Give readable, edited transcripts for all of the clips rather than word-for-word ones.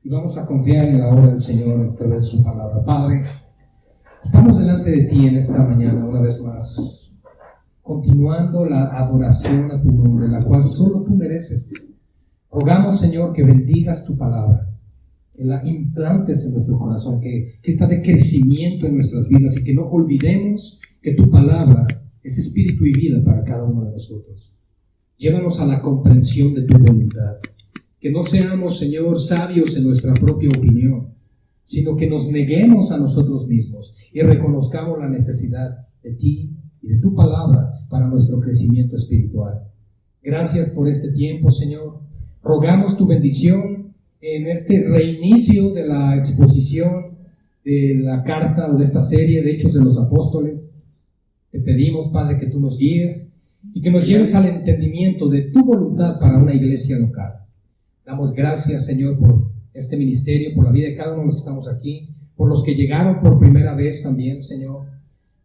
y vamos a confiar en la obra del Señor a través de su palabra. Padre, estamos delante de ti en esta mañana una vez más, continuando la adoración a tu nombre, la cual solo tú mereces. Rogamos, Señor, que bendigas tu palabra, que la implantes en nuestro corazón, que está de crecimiento en nuestras vidas, y que no olvidemos que tu palabra es espíritu y vida para cada uno de nosotros. Llévanos a la comprensión de tu voluntad. Que no seamos, Señor, sabios en nuestra propia opinión, sino que nos neguemos a nosotros mismos y reconozcamos la necesidad de ti y de tu palabra para nuestro crecimiento espiritual. Gracias por este tiempo, Señor. Rogamos tu bendición en este reinicio de la exposición de la carta o de esta serie de Hechos de los Apóstoles. Te pedimos, Padre, que tú nos guíes y que nos lleves al entendimiento de tu voluntad para una iglesia local. Damos gracias, Señor, por este ministerio, por la vida de cada uno de los que estamos aquí, por los que llegaron por primera vez también, Señor,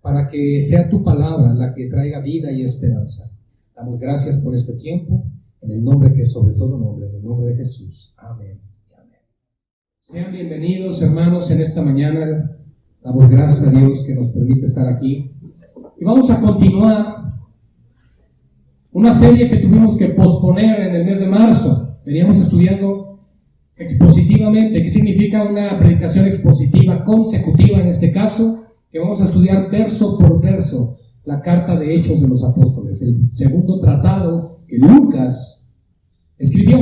para que sea tu palabra la que traiga vida y esperanza. Damos gracias por este tiempo, en el nombre que es sobre todo nombre, en el nombre de Jesús. Amén y amén. Sean bienvenidos, hermanos, en esta mañana. Damos gracias a Dios que nos permite estar aquí. Y vamos a continuar una serie que tuvimos que posponer en el mes de marzo. Veníamos estudiando expositivamente. ¿Qué significa una predicación expositiva consecutiva en este caso? Que vamos a estudiar verso por verso la carta de Hechos de los Apóstoles, el segundo tratado que Lucas escribió.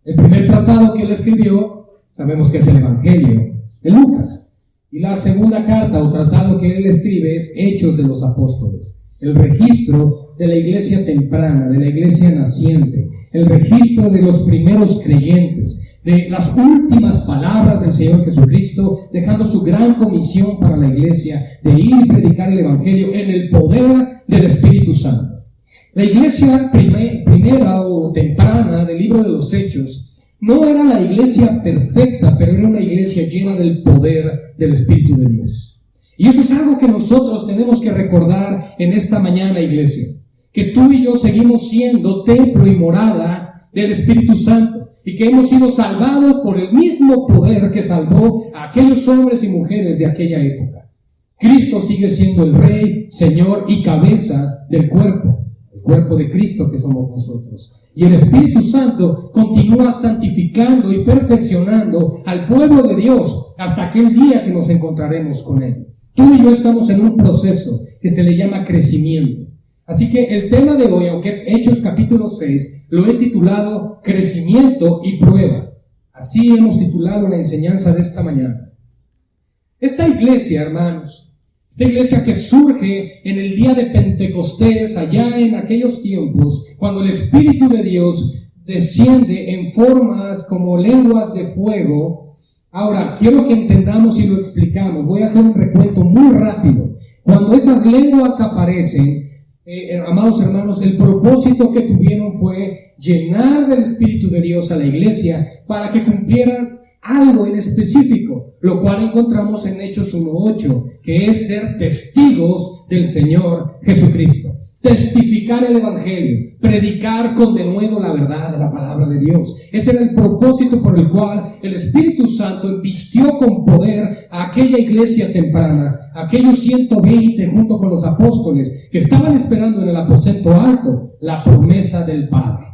El primer tratado que él escribió, sabemos que es el Evangelio de Lucas. Y la segunda carta o tratado que él escribe es Hechos de los Apóstoles. El registro de la iglesia temprana, de la iglesia naciente, el registro de los primeros creyentes, de las últimas palabras del Señor Jesucristo, dejando su gran comisión para la iglesia de ir y predicar el Evangelio en el poder del Espíritu Santo. La iglesia primera o temprana del libro de los Hechos no era la iglesia perfecta, pero era una iglesia llena del poder del Espíritu de Dios. Y eso es algo que nosotros tenemos que recordar en esta mañana, iglesia. Que tú y yo seguimos siendo templo y morada del Espíritu Santo. Y que hemos sido salvados por el mismo poder que salvó a aquellos hombres y mujeres de aquella época. Cristo sigue siendo el Rey, Señor y cabeza del cuerpo. El cuerpo de Cristo que somos nosotros. Y el Espíritu Santo continúa santificando y perfeccionando al pueblo de Dios hasta aquel día que nos encontraremos con Él. Tú y yo estamos en un proceso que se le llama crecimiento. Así que el tema de hoy, aunque es Hechos capítulo 6, lo he titulado Crecimiento y Prueba. Así hemos titulado la enseñanza de esta mañana. Esta iglesia, hermanos, esta iglesia que surge en el día de Pentecostés, allá en aquellos tiempos, cuando el Espíritu de Dios desciende en formas como lenguas de fuego. Ahora, quiero que entendamos y lo explicamos. Voy a hacer un recuento muy rápido. Cuando esas lenguas aparecen, amados hermanos, el propósito que tuvieron fue llenar del Espíritu de Dios a la iglesia para que cumplieran algo en específico, lo cual encontramos en Hechos 1:8, que es ser testigos del Señor Jesucristo. Testificar el Evangelio, predicar con denuedo la verdad de la palabra de Dios. Ese era el propósito por el cual el Espíritu Santo embistió con poder a aquella iglesia temprana, a aquellos 120 junto con los apóstoles que estaban esperando en el aposento alto la promesa del Padre.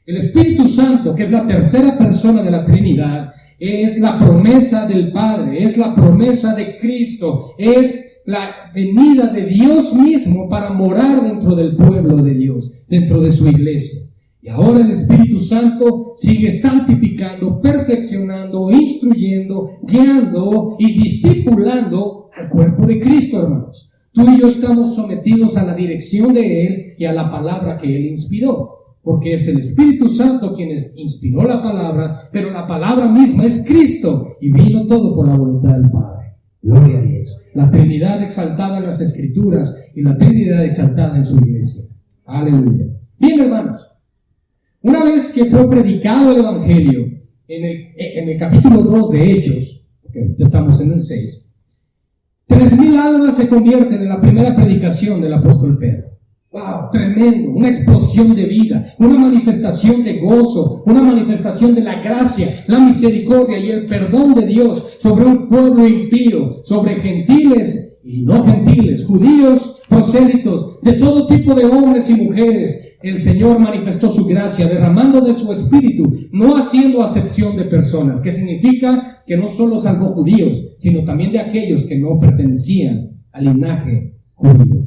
El Espíritu Santo, que es la tercera persona de la Trinidad, es la promesa del Padre, es la promesa de Cristo, es la venida de Dios mismo para morar dentro del pueblo de Dios, dentro de su iglesia. Y ahora el Espíritu Santo sigue santificando, perfeccionando, instruyendo, guiando y discipulando al cuerpo de Cristo, hermanos. Tú y yo estamos sometidos a la dirección de Él y a la palabra que Él inspiró. Porque es el Espíritu Santo quien inspiró la palabra, pero la palabra misma es Cristo y vino todo por la voluntad del Padre. Gloria a Dios. La Trinidad exaltada en las Escrituras y la Trinidad exaltada en su iglesia. Aleluya. Bien, hermanos. Una vez que fue predicado el Evangelio en el capítulo 2 de Hechos, porque estamos en el 6, 3,000 almas se convierten en la primera predicación del apóstol Pedro. ¡Wow! Tremendo, una explosión de vida, una manifestación de gozo, una manifestación de la gracia, la misericordia y el perdón de Dios sobre un pueblo impío, sobre gentiles y no gentiles, judíos, prosélitos, de todo tipo de hombres y mujeres. El Señor manifestó su gracia, derramando de su espíritu, no haciendo acepción de personas, que significa que no solo salvó judíos, sino también de aquellos que no pertenecían al linaje judío.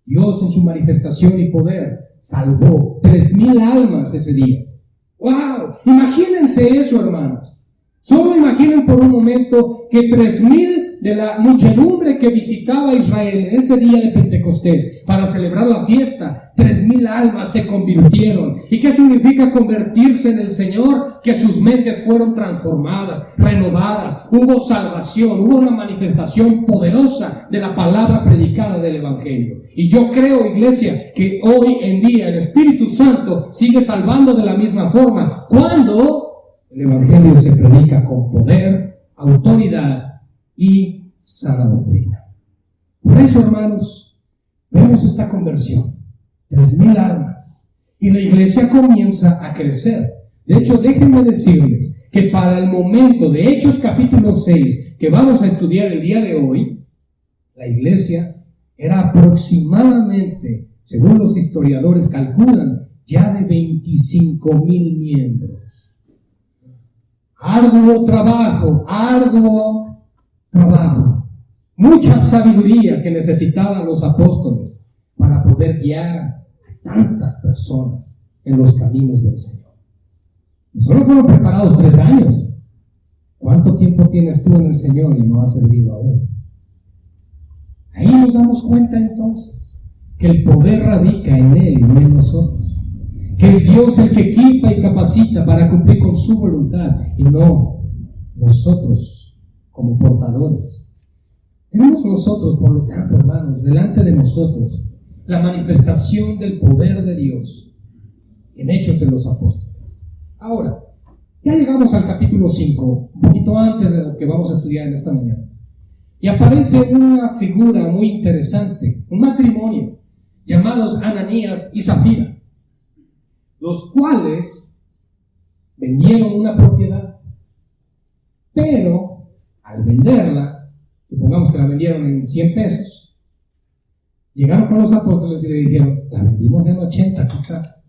Dios en su manifestación y poder salvó 3,000 almas ese día. ¡Wow! Imagínense eso, hermanos. Solo imaginen por un momento que 3,000 de la muchedumbre que visitaba Israel en ese día de Pentecostés para celebrar la fiesta, 3,000 almas se convirtieron. ¿Y qué significa convertirse en el Señor? Que sus mentes fueron transformadas, renovadas, hubo salvación, hubo una manifestación poderosa de la palabra predicada del Evangelio. Y yo creo, iglesia, que hoy en día el Espíritu Santo sigue salvando de la misma forma cuando el Evangelio se predica con poder, autoridad y sana doctrina. Por eso, hermanos, vemos esta conversión, 3,000 almas, y la iglesia comienza a crecer. De hecho, déjenme decirles que para el momento de Hechos capítulo 6, que vamos a estudiar el día de hoy, la iglesia era aproximadamente, según los historiadores calculan, ya de 25,000 miembros. Arduo trabajo, mucha sabiduría que necesitaban los apóstoles para poder guiar a tantas personas en los caminos del Señor. Y solo fueron preparados 3 años. ¿Cuánto tiempo tienes tú en el Señor y no has servido aún? Ahí nos damos cuenta entonces que el poder radica en Él y no en nosotros. Que es Dios el que equipa y capacita para cumplir con su voluntad y no nosotros como portadores. Tenemos nosotros, por lo tanto, hermanos, delante de nosotros la manifestación del poder de Dios en Hechos de los Apóstoles. Ahora, ya llegamos al capítulo 5, un poquito antes de lo que vamos a estudiar en esta mañana. Y aparece una figura muy interesante, un matrimonio, llamados Ananías y Zafira, los cuales vendieron una propiedad, pero al venderla, supongamos que la vendieron en 100 pesos, llegaron con los apóstoles y le dijeron, la vendimos en 80, aquí está,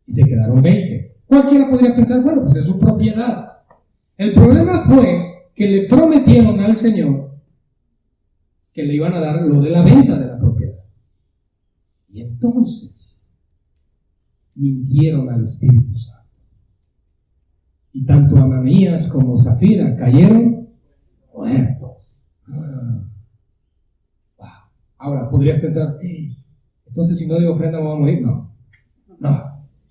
y se quedaron 20. Cualquiera podría pensar, bueno, pues es su propiedad. El problema fue que le prometieron al Señor que le iban a dar lo de la venta de la propiedad, y entonces mintieron al Espíritu Santo. Y tanto Ananías como Zafira cayeron muertos. Wow. Ahora, podrías pensar, entonces si no doy ofrenda me voy a morir.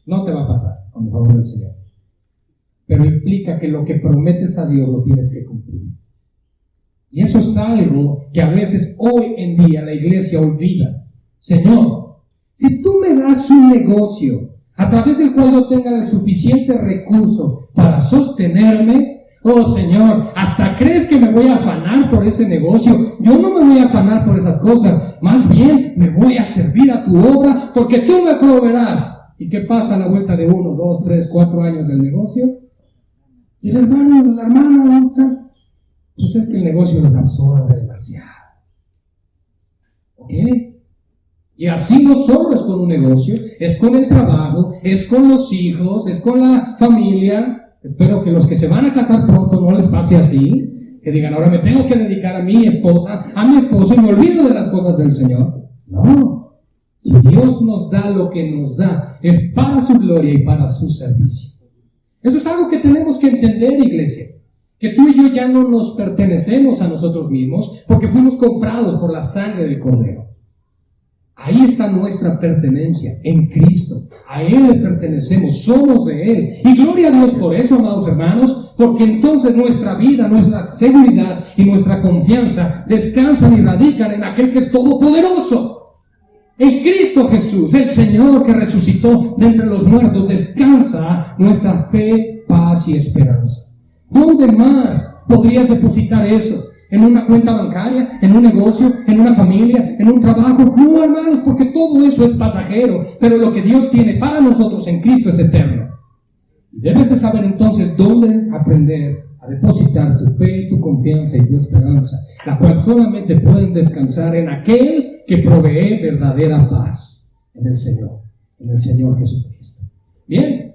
No te va a pasar, con el favor del Señor. Pero implica que lo que prometes a Dios lo tienes que cumplir. Y eso es algo que a veces hoy en día la iglesia olvida. Señor, si tú me das un negocio a través del cual yo tenga el suficiente recurso para sostenerme, oh Señor, ¿hasta crees que me voy a afanar por ese negocio? Yo no me voy a afanar por esas cosas, más bien me voy a servir a tu obra porque tú me proveerás. ¿Y qué pasa a la vuelta de 1, 2, 3, 4 años del negocio? Y el hermano o la hermana, ¿dónde está? Pues es que el negocio nos absorbe demasiado. ¿Ok? Y así no solo es con un negocio, es con el trabajo, es con los hijos, es con la familia. Espero que los que se van a casar pronto no les pase así, que digan, ahora me tengo que dedicar a mi esposa, a mi esposo y me olvido de las cosas del Señor. No, si Dios nos da lo que nos da, es para su gloria y para su servicio. Eso es algo que tenemos que entender, iglesia, que tú y yo ya no nos pertenecemos a nosotros mismos porque fuimos comprados por la sangre del Cordero. Ahí está nuestra pertenencia, en Cristo. A Él le pertenecemos, somos de Él. Y gloria a Dios por eso, amados hermanos, porque entonces nuestra vida, nuestra seguridad y nuestra confianza descansan y radican en aquel que es todopoderoso. En Cristo Jesús, el Señor que resucitó de entre los muertos, descansa nuestra fe, paz y esperanza. ¿Dónde más podrías depositar eso? en una cuenta bancaria, en un negocio, en una familia, en un trabajo. No, hermanos, porque todo eso es pasajero, pero lo que Dios tiene para nosotros en Cristo es eterno. Y debes de saber entonces dónde aprender a depositar tu fe, tu confianza y tu esperanza, la cual solamente pueden descansar en aquel que provee verdadera paz, en el Señor Jesucristo. Bien,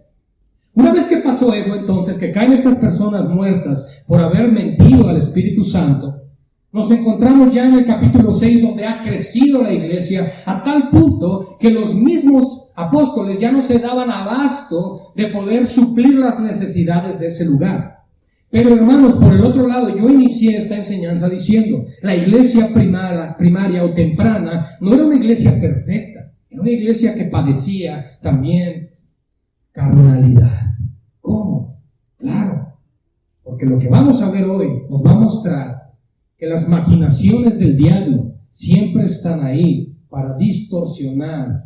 una vez que pasó eso, entonces, que caen estas personas muertas por haber mentido al Espíritu Santo, nos encontramos ya en el capítulo 6, donde ha crecido la iglesia a tal punto que los mismos apóstoles ya no se daban abasto de poder suplir las necesidades de ese lugar. Pero hermanos, por el otro lado, yo inicié esta enseñanza diciendo, la iglesia primaria o temprana no era una iglesia perfecta, era una iglesia que padecía también carnalidad. ¿Cómo? Claro, porque lo que vamos a ver hoy nos va a mostrar que las maquinaciones del diablo siempre están ahí para distorsionar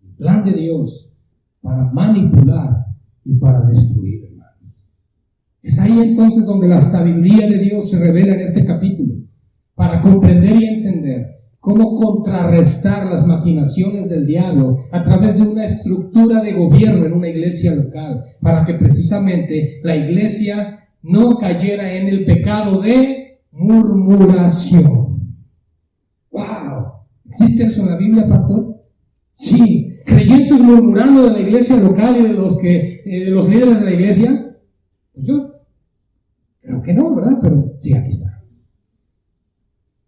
el plan de Dios, para manipular y para destruir, hermanos. Es ahí entonces donde la sabiduría de Dios se revela en este capítulo, para comprender y entender cómo contrarrestar las maquinaciones del diablo a través de una estructura de gobierno en una iglesia local, para que precisamente la iglesia no cayera en el pecado de murmuración. ¡Wow! ¿Existe eso en la Biblia, pastor? Sí. ¿Creyentes murmurando de la iglesia local y de los líderes de la iglesia? Pues yo creo que no, ¿verdad? Pero sí, aquí está.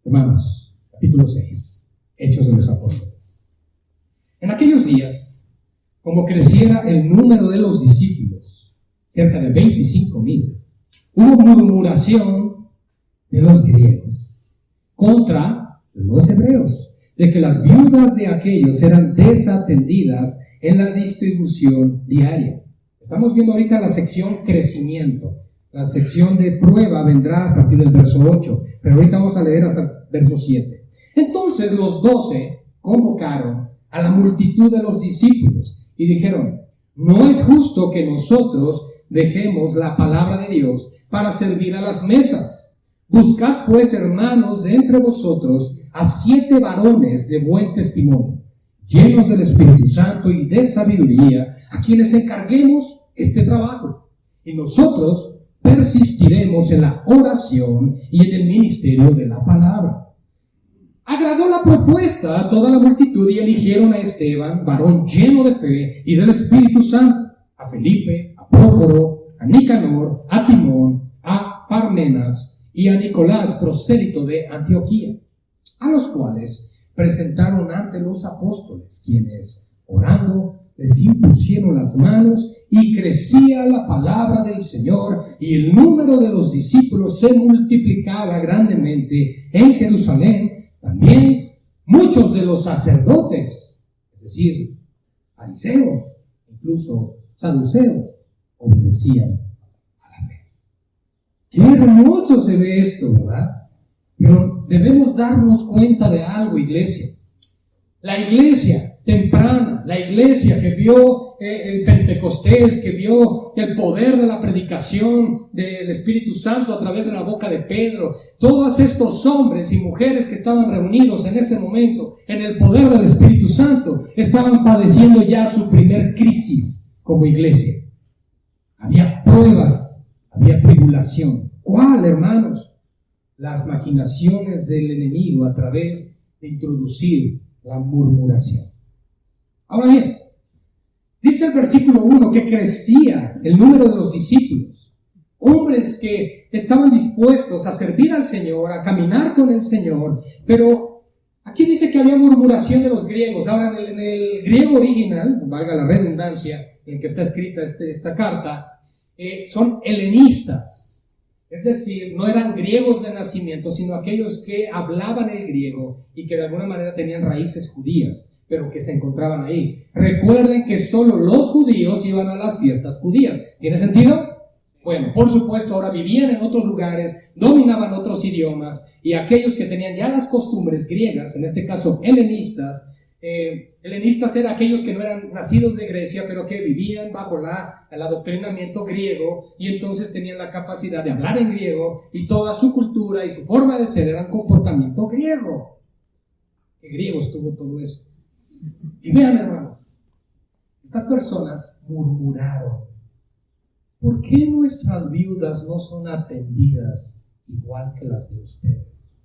Hermanos, capítulo 6, Hechos de los Apóstoles. En aquellos días, como creciera el número de los discípulos, cerca de 25,000, hubo murmuración de los griegos contra los hebreos, de que las viudas de aquellos eran desatendidas en la distribución diaria. Estamos viendo ahorita la sección crecimiento. La sección de prueba vendrá a partir del verso 8, pero ahorita vamos a leer hasta el verso 7. Entonces los 12 convocaron a la multitud de los discípulos y dijeron: no es justo que nosotros dejemos la palabra de Dios para servir a las mesas. Buscad pues, hermanos, de entre vosotros a 7 varones de buen testimonio, llenos del Espíritu Santo y de sabiduría, a quienes encarguemos este trabajo, y nosotros persistiremos en la oración y en el ministerio de la palabra. Agradó la propuesta a toda la multitud y eligieron a Esteban, varón lleno de fe y del Espíritu Santo, a Felipe, a Prócoro, a Nicanor, a Timón, a Parmenas y a Nicolás, prosélito de Antioquía, a los cuales presentaron ante los apóstoles, quienes, orando, les impusieron las manos, y crecía la palabra del Señor, y el número de los discípulos se multiplicaba grandemente en Jerusalén. También muchos de los sacerdotes, es decir, fariseos, incluso saduceos, obedecían a la fe. Qué hermoso se ve esto, ¿verdad? Pero debemos darnos cuenta de algo, iglesia. La iglesia temprana, la iglesia que vio el Pentecostés, que vio el poder de la predicación del Espíritu Santo a través de la boca de Pedro, todos estos hombres y mujeres que estaban reunidos en ese momento en el poder del Espíritu Santo, estaban padeciendo ya su primer crisis como iglesia. Había pruebas, había tribulación. ¿Cuál, hermanos? Las maquinaciones del enemigo a través de introducir la murmuración. Ahora bien, dice el versículo 1 que crecía el número de los discípulos, hombres que estaban dispuestos a servir al Señor, a caminar con el Señor, pero aquí dice que había murmuración de los griegos. Ahora, en el griego original, valga la redundancia, en el que está escrita esta carta, son helenistas. Es decir, no eran griegos de nacimiento, sino aquellos que hablaban el griego y que de alguna manera tenían raíces judías, pero que se encontraban ahí. Recuerden que solo los judíos iban a las fiestas judías. ¿Tiene sentido? Bueno, por supuesto, ahora vivían en otros lugares, dominaban otros idiomas, y aquellos que tenían ya las costumbres griegas, en este caso helenistas, Helenistas eran aquellos que no eran nacidos de Grecia, pero que vivían bajo el adoctrinamiento griego, y entonces tenían la capacidad de hablar en griego, y toda su cultura y su forma de ser era un comportamiento griego. Que griego estuvo todo eso. Y vean, hermanos, estas personas murmuraron: ¿por qué nuestras viudas no son atendidas igual que las de ustedes?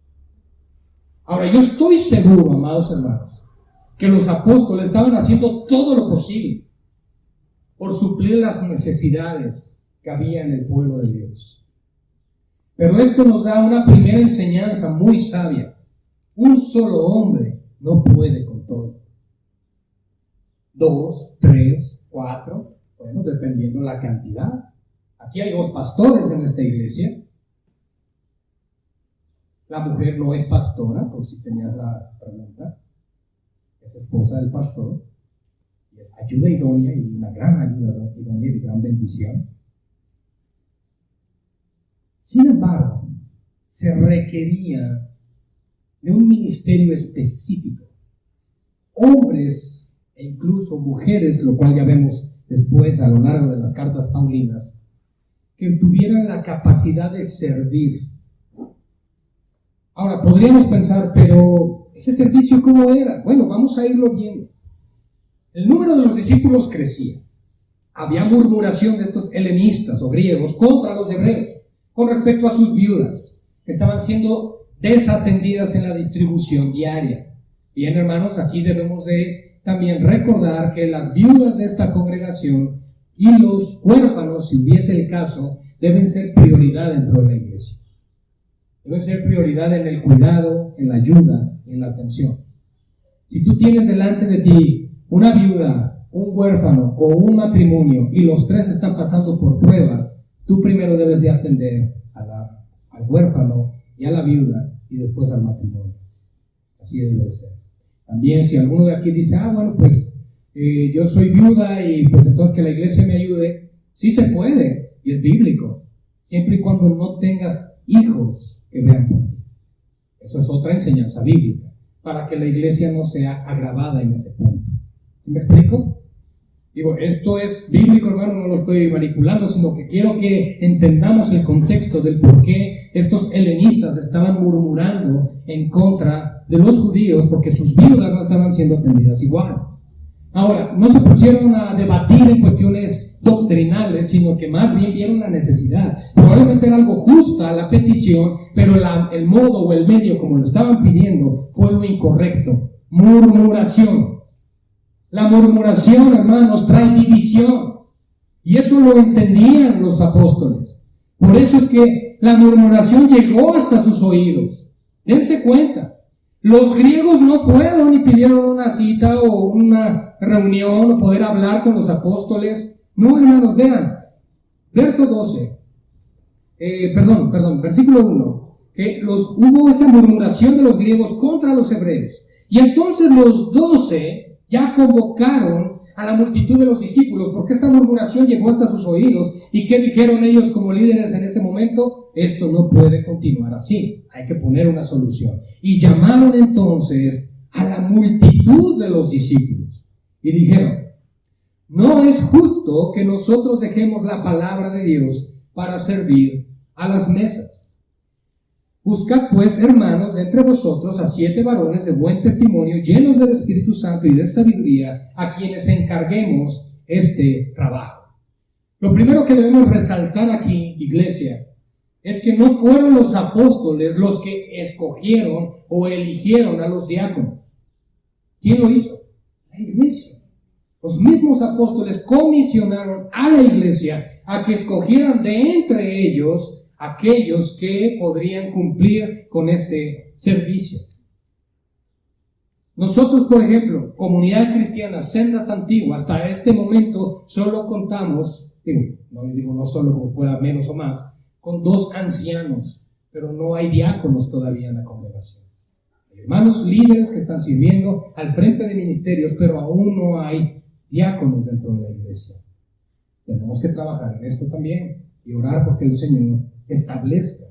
Ahora, yo estoy seguro, amados hermanos, que los apóstoles estaban haciendo todo lo posible por suplir las necesidades que había en el pueblo de Dios. Pero esto nos da una primera enseñanza muy sabia. Un solo hombre no puede con todo. 2, 3, 4, bueno, dependiendo la cantidad. Aquí hay 2 pastores en esta iglesia. La mujer no es pastora, por si tenías la pregunta. Es esposa del pastor. Y es ayuda idónea, y una gran ayuda idónea y de gran bendición. Sin embargo, se requería de un ministerio específico. Hombres e incluso mujeres, lo cual ya vemos después a lo largo de las cartas paulinas, que tuvieran la capacidad de servir. Ahora, podríamos pensar, pero ¿ese servicio cómo era? Bueno, vamos a irlo viendo. El número de los discípulos crecía. Había murmuración de estos helenistas o griegos contra los hebreos con respecto a sus viudas, que estaban siendo desatendidas en la distribución diaria. Bien, hermanos, aquí debemos de también recordar que las viudas de esta congregación y los huérfanos, si hubiese el caso, deben ser prioridad dentro de la iglesia. Deben ser prioridad en el cuidado, en la ayuda y en la atención. Si tú tienes delante de ti una viuda, un huérfano o un matrimonio y los 3 están pasando por prueba, tú primero debes de atender al huérfano y a la viuda y después al matrimonio. Así debe de ser. También si alguno de aquí dice, bueno, pues yo soy viuda y pues entonces que la iglesia me ayude, sí se puede y es bíblico, siempre y cuando no tengas hijos que vean por ti. Eso es otra enseñanza bíblica, para que la iglesia no sea agravada en ese punto. ¿Sí me explico? Digo, esto es bíblico, hermano, no lo estoy manipulando, sino que quiero que entendamos el contexto del por qué estos helenistas estaban murmurando en contra de los judíos, porque sus viudas no estaban siendo atendidas igual. Ahora, no se pusieron a debatir en cuestiones doctrinales, sino que más bien vieron la necesidad. Probablemente era algo justa la petición, pero el modo o el medio como lo estaban pidiendo fue lo incorrecto. Murmuración. La murmuración, hermanos, trae división. Y eso lo entendían los apóstoles. Por eso es que la murmuración llegó hasta sus oídos. Dense cuenta. Los griegos no fueron y pidieron una cita o una reunión o poder hablar con los apóstoles. No, hermanos, vean. Verso 12. Versículo 1. Que hubo esa murmuración de los griegos contra los hebreos. Y entonces los 12 ya convocaron a la multitud de los discípulos, porque esta murmuración llegó hasta sus oídos. ¿Y qué dijeron ellos como líderes en ese momento? Esto no puede continuar así, hay que poner una solución. Y llamaron entonces a la multitud de los discípulos y dijeron: no es justo que nosotros dejemos la palabra de Dios para servir a las mesas. Buscad pues, hermanos, de entre vosotros a 7 varones de buen testimonio, llenos del Espíritu Santo y de sabiduría, a quienes encarguemos este trabajo. Lo primero que debemos resaltar aquí, iglesia, es que no fueron los apóstoles los que escogieron o eligieron a los diáconos. ¿Quién lo hizo? La iglesia. Los mismos apóstoles comisionaron a la iglesia a que escogieran de entre ellos aquellos que podrían cumplir con este servicio. Nosotros, por ejemplo, Comunidad Cristiana Sendas Antiguas, hasta este momento solo contamos, no solo como fuera menos o más, con 2 ancianos, pero no hay diáconos todavía en la congregación. Hay hermanos líderes que están sirviendo al frente de ministerios, pero aún no hay diáconos dentro de la iglesia. Tenemos que trabajar en esto también y orar porque el Señor establezca.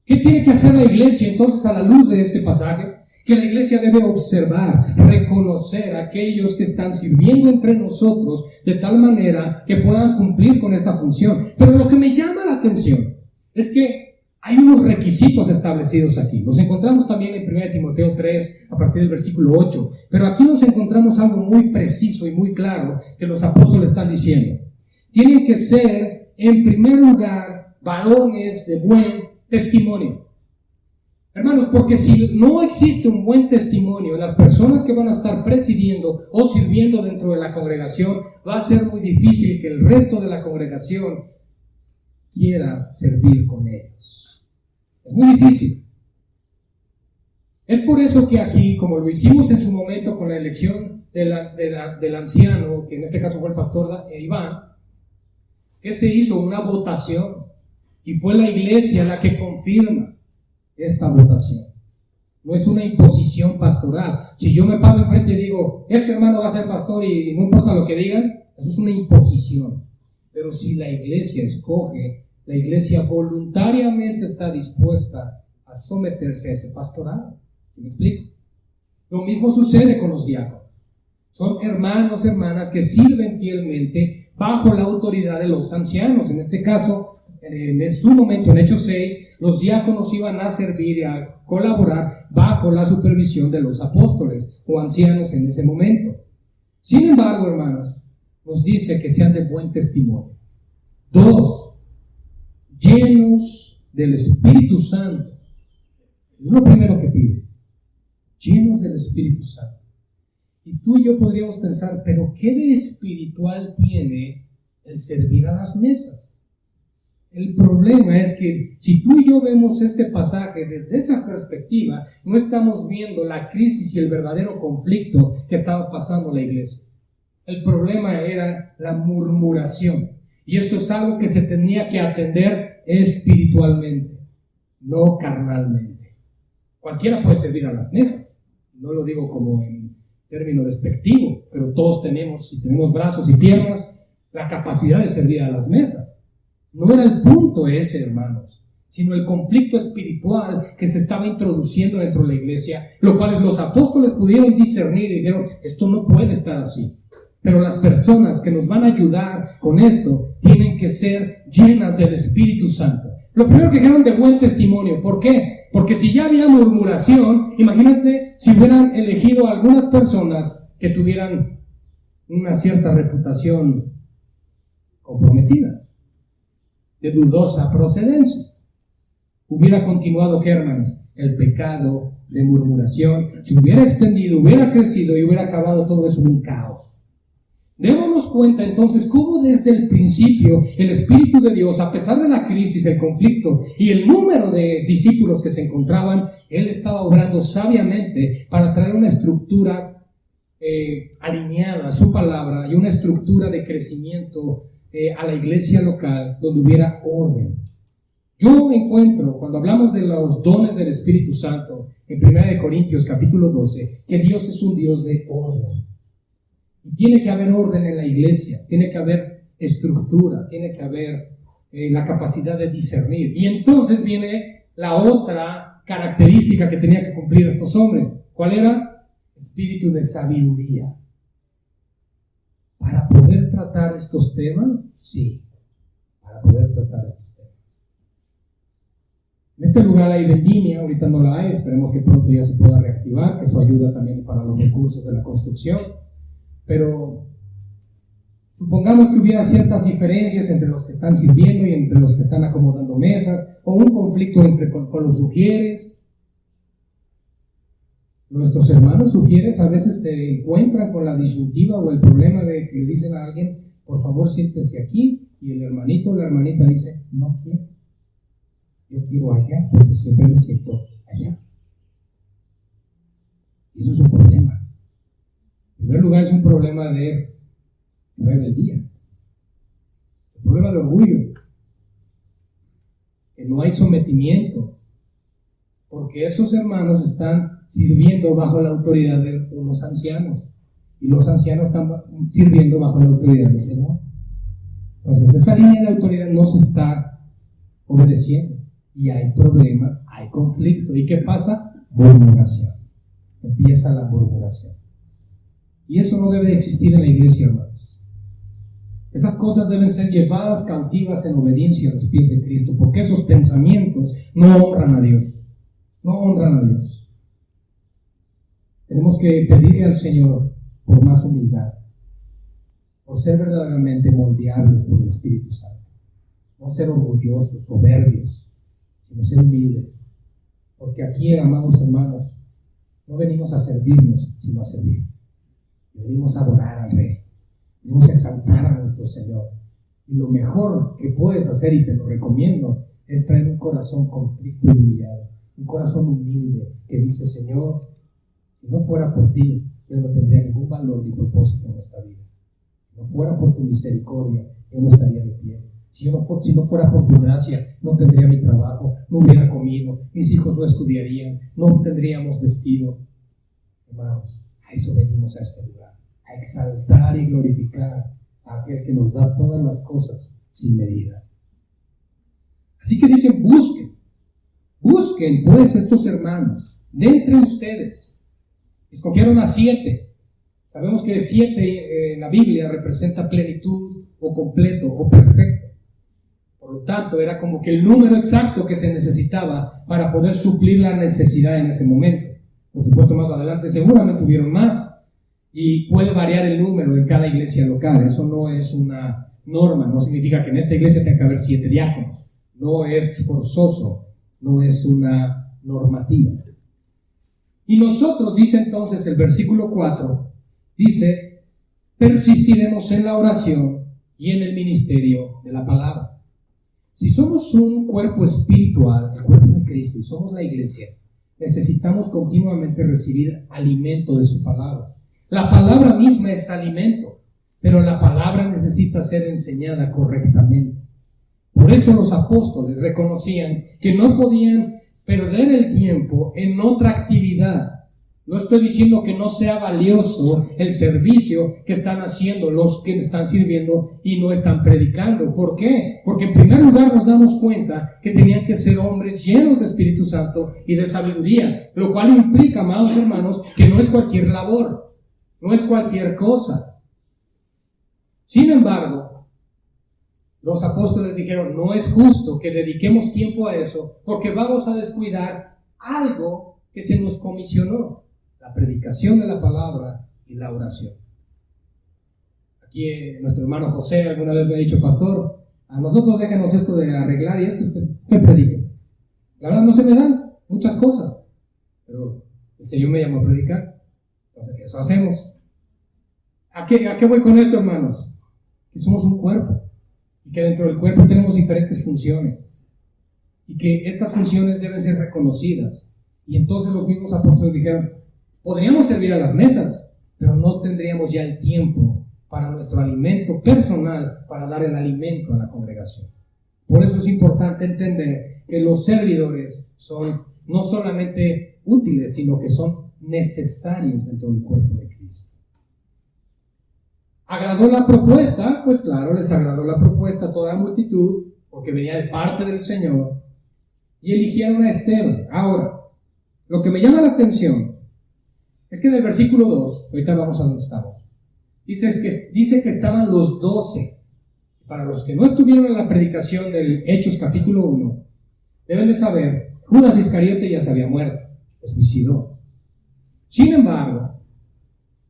¿Qué tiene que hacer la iglesia entonces a la luz de este pasaje? Que la iglesia debe observar, reconocer a aquellos que están sirviendo entre nosotros de tal manera que puedan cumplir con esta función. Pero lo que me llama la atención es que hay unos requisitos establecidos aquí. Los encontramos también en 1 Timoteo 3, a partir del versículo 8. Pero aquí nos encontramos algo muy preciso y muy claro que los apóstoles están diciendo. Tienen que ser, en primer lugar, varones de buen testimonio. Hermanos, porque si no existe un buen testimonio en las personas que van a estar presidiendo o sirviendo dentro de la congregación, va a ser muy difícil que el resto de la congregación quiera servir con ellos. Es muy difícil. Es por eso que aquí, como lo hicimos en su momento con la elección del anciano, que en este caso fue el pastor Iván, que se hizo una votación y fue la iglesia la que confirma esta votación. No es una imposición pastoral. Si yo me paro enfrente y digo, este hermano va a ser pastor y no importa lo que digan, eso es una imposición. Pero si la iglesia escoge, la iglesia voluntariamente está dispuesta a someterse a ese pastorado. ¿Me explico? Lo mismo sucede con los diáconos. Son hermanos, hermanas que sirven fielmente bajo la autoridad de los ancianos. En este caso, en su momento, en Hechos 6, los diáconos iban a servir y a colaborar bajo la supervisión de los apóstoles o ancianos en ese momento. Sin embargo, hermanos, nos dice que sean de buen testimonio. 2, llenos del Espíritu Santo. Es lo primero que pide. Llenos del Espíritu Santo. Y tú y yo podríamos pensar, pero ¿qué de espiritual tiene el servir a las mesas? El problema es que si tú y yo vemos este pasaje desde esa perspectiva, no estamos viendo la crisis y el verdadero conflicto que estaba pasando la iglesia. El problema era la murmuración. Y esto es algo que se tenía que atender espiritualmente, no carnalmente. Cualquiera puede servir a las mesas. No lo digo como en término despectivo, pero todos tenemos, si tenemos brazos y piernas, la capacidad de servir a las mesas. No era el punto ese, hermanos, sino el conflicto espiritual que se estaba introduciendo dentro de la iglesia, lo cual los apóstoles pudieron discernir y dijeron, esto no puede estar así. Pero las personas que nos van a ayudar con esto tienen que ser llenas del Espíritu Santo. Lo primero que dijeron, de buen testimonio. ¿Por qué? Porque si ya había murmuración, imagínate si hubieran elegido a algunas personas que tuvieran una cierta reputación comprometida, de dudosa procedencia. Hubiera continuado, ¿qué, hermanos? El pecado de murmuración se hubiera extendido, hubiera crecido y hubiera acabado todo eso en un caos. Démonos cuenta entonces cómo desde el principio el Espíritu de Dios, a pesar de la crisis, el conflicto y el número de discípulos que se encontraban, Él estaba obrando sabiamente para traer una estructura alineada a su palabra y una estructura de crecimiento a la iglesia local donde hubiera orden. Yo encuentro, cuando hablamos de los dones del Espíritu Santo, en 1 Corintios capítulo 12, que Dios es un Dios de orden. Y tiene que haber orden en la iglesia, tiene que haber estructura, tiene que haber la capacidad de discernir. Y entonces viene la otra característica que tenía que cumplir estos hombres. ¿Cuál era? Espíritu de sabiduría. ¿Para poder tratar estos temas? Sí, para poder tratar estos temas. En este lugar hay vendimia, ahorita no la hay, esperemos que pronto ya se pueda reactivar, que eso ayuda también para los recursos de la construcción. Pero supongamos que hubiera ciertas diferencias entre los que están sirviendo y entre los que están acomodando mesas, o un conflicto con los sugieres. Nuestros hermanos sugieres a veces se encuentran con la disyuntiva o el problema de que le dicen a alguien, por favor siéntese aquí, y el hermanito o la hermanita dice, no quiero, yo quiero allá porque siempre me siento allá. Y eso es un problema. En primer lugar, es un problema de rebeldía, un problema de orgullo, que no hay sometimiento, porque esos hermanos están sirviendo bajo la autoridad de unos ancianos, y los ancianos están sirviendo bajo la autoridad del Señor. Entonces, esa línea de autoridad no se está obedeciendo. y hay problema, hay conflicto. ¿Y qué pasa? Murmuración. Empieza la murmuración. Y eso no debe existir en la iglesia, hermanos. Esas cosas deben ser llevadas cautivas en obediencia a los pies de Cristo, porque esos pensamientos no honran a Dios. No honran a Dios. Tenemos que pedirle al Señor por más humildad, por ser verdaderamente moldeables por el Espíritu Santo. No ser orgullosos, soberbios, sino ser humildes. Porque aquí, amados hermanos, no venimos a servirnos, sino a servir. Venimos a adorar al Rey. Venimos a exaltar a nuestro Señor. Y lo mejor que puedes hacer, y te lo recomiendo, es traer un corazón contrito y humillado. Un corazón humilde que dice: Señor, si no fuera por ti, yo no tendría ningún valor ni propósito en esta vida. Si no fuera por tu misericordia, yo no estaría de pie. Si no fuera por tu gracia, no tendría mi trabajo, no hubiera comido, mis hijos no estudiarían, no tendríamos vestido. Hermanos, a eso venimos a este lugar, a exaltar y glorificar a aquel que nos da todas las cosas sin medida. Así que dicen: busquen pues estos hermanos de entre ustedes. Escogieron a 7. Sabemos que 7 en la Biblia representa plenitud o completo o perfecto. Por lo tanto, era como que el número exacto que se necesitaba para poder suplir la necesidad en ese momento. Por supuesto, más adelante seguramente hubieron más, y puede variar el número en cada iglesia local. Eso no es una norma, no significa que en esta iglesia tenga que haber 7 diáconos. No es forzoso, no es una normativa. Y nosotros, dice entonces el versículo 4, dice: persistiremos en la oración y en el ministerio de la palabra. Si somos un cuerpo espiritual, el cuerpo de Cristo, y somos la iglesia, necesitamos continuamente recibir alimento de su palabra. La palabra misma es alimento, pero la palabra necesita ser enseñada correctamente. Por eso los apóstoles reconocían que no podían perder el tiempo en otra actividad. No estoy diciendo que no sea valioso el servicio que están haciendo los que están sirviendo y no están predicando. ¿Por qué? Porque en primer lugar nos damos cuenta que tenían que ser hombres llenos de Espíritu Santo y de sabiduría, lo cual implica, amados hermanos, que no es cualquier labor, no es cualquier cosa. Sin embargo, los apóstoles dijeron: no es justo que dediquemos tiempo a eso, porque vamos a descuidar algo que se nos comisionó: la predicación de la palabra y la oración. Aquí nuestro hermano José alguna vez me ha dicho: pastor, a nosotros déjenos esto de arreglar y esto, ¿qué prediquen? La verdad no se me dan muchas cosas, pero el Señor me llamó a predicar, entonces eso hacemos. ¿A qué voy con esto, hermanos? Que somos un cuerpo, y que dentro del cuerpo tenemos diferentes funciones, y que estas funciones deben ser reconocidas. Y entonces los mismos apóstoles dijeron: podríamos servir a las mesas, pero no tendríamos ya el tiempo para nuestro alimento personal, para dar el alimento a la congregación. Por eso es importante entender que los servidores son no solamente útiles, sino que son necesarios dentro del cuerpo de Cristo. ¿Agradó la propuesta? Pues claro, les agradó la propuesta a toda la multitud, porque venía de parte del Señor, y eligieron a Esteban. Ahora, lo que me llama la atención es que en el versículo 2, ahorita vamos a donde estamos, dice que estaban los 12. Para los que no estuvieron en la predicación del Hechos capítulo 1, deben de saber: Judas Iscariote ya se había muerto, se suicidó. Sin embargo,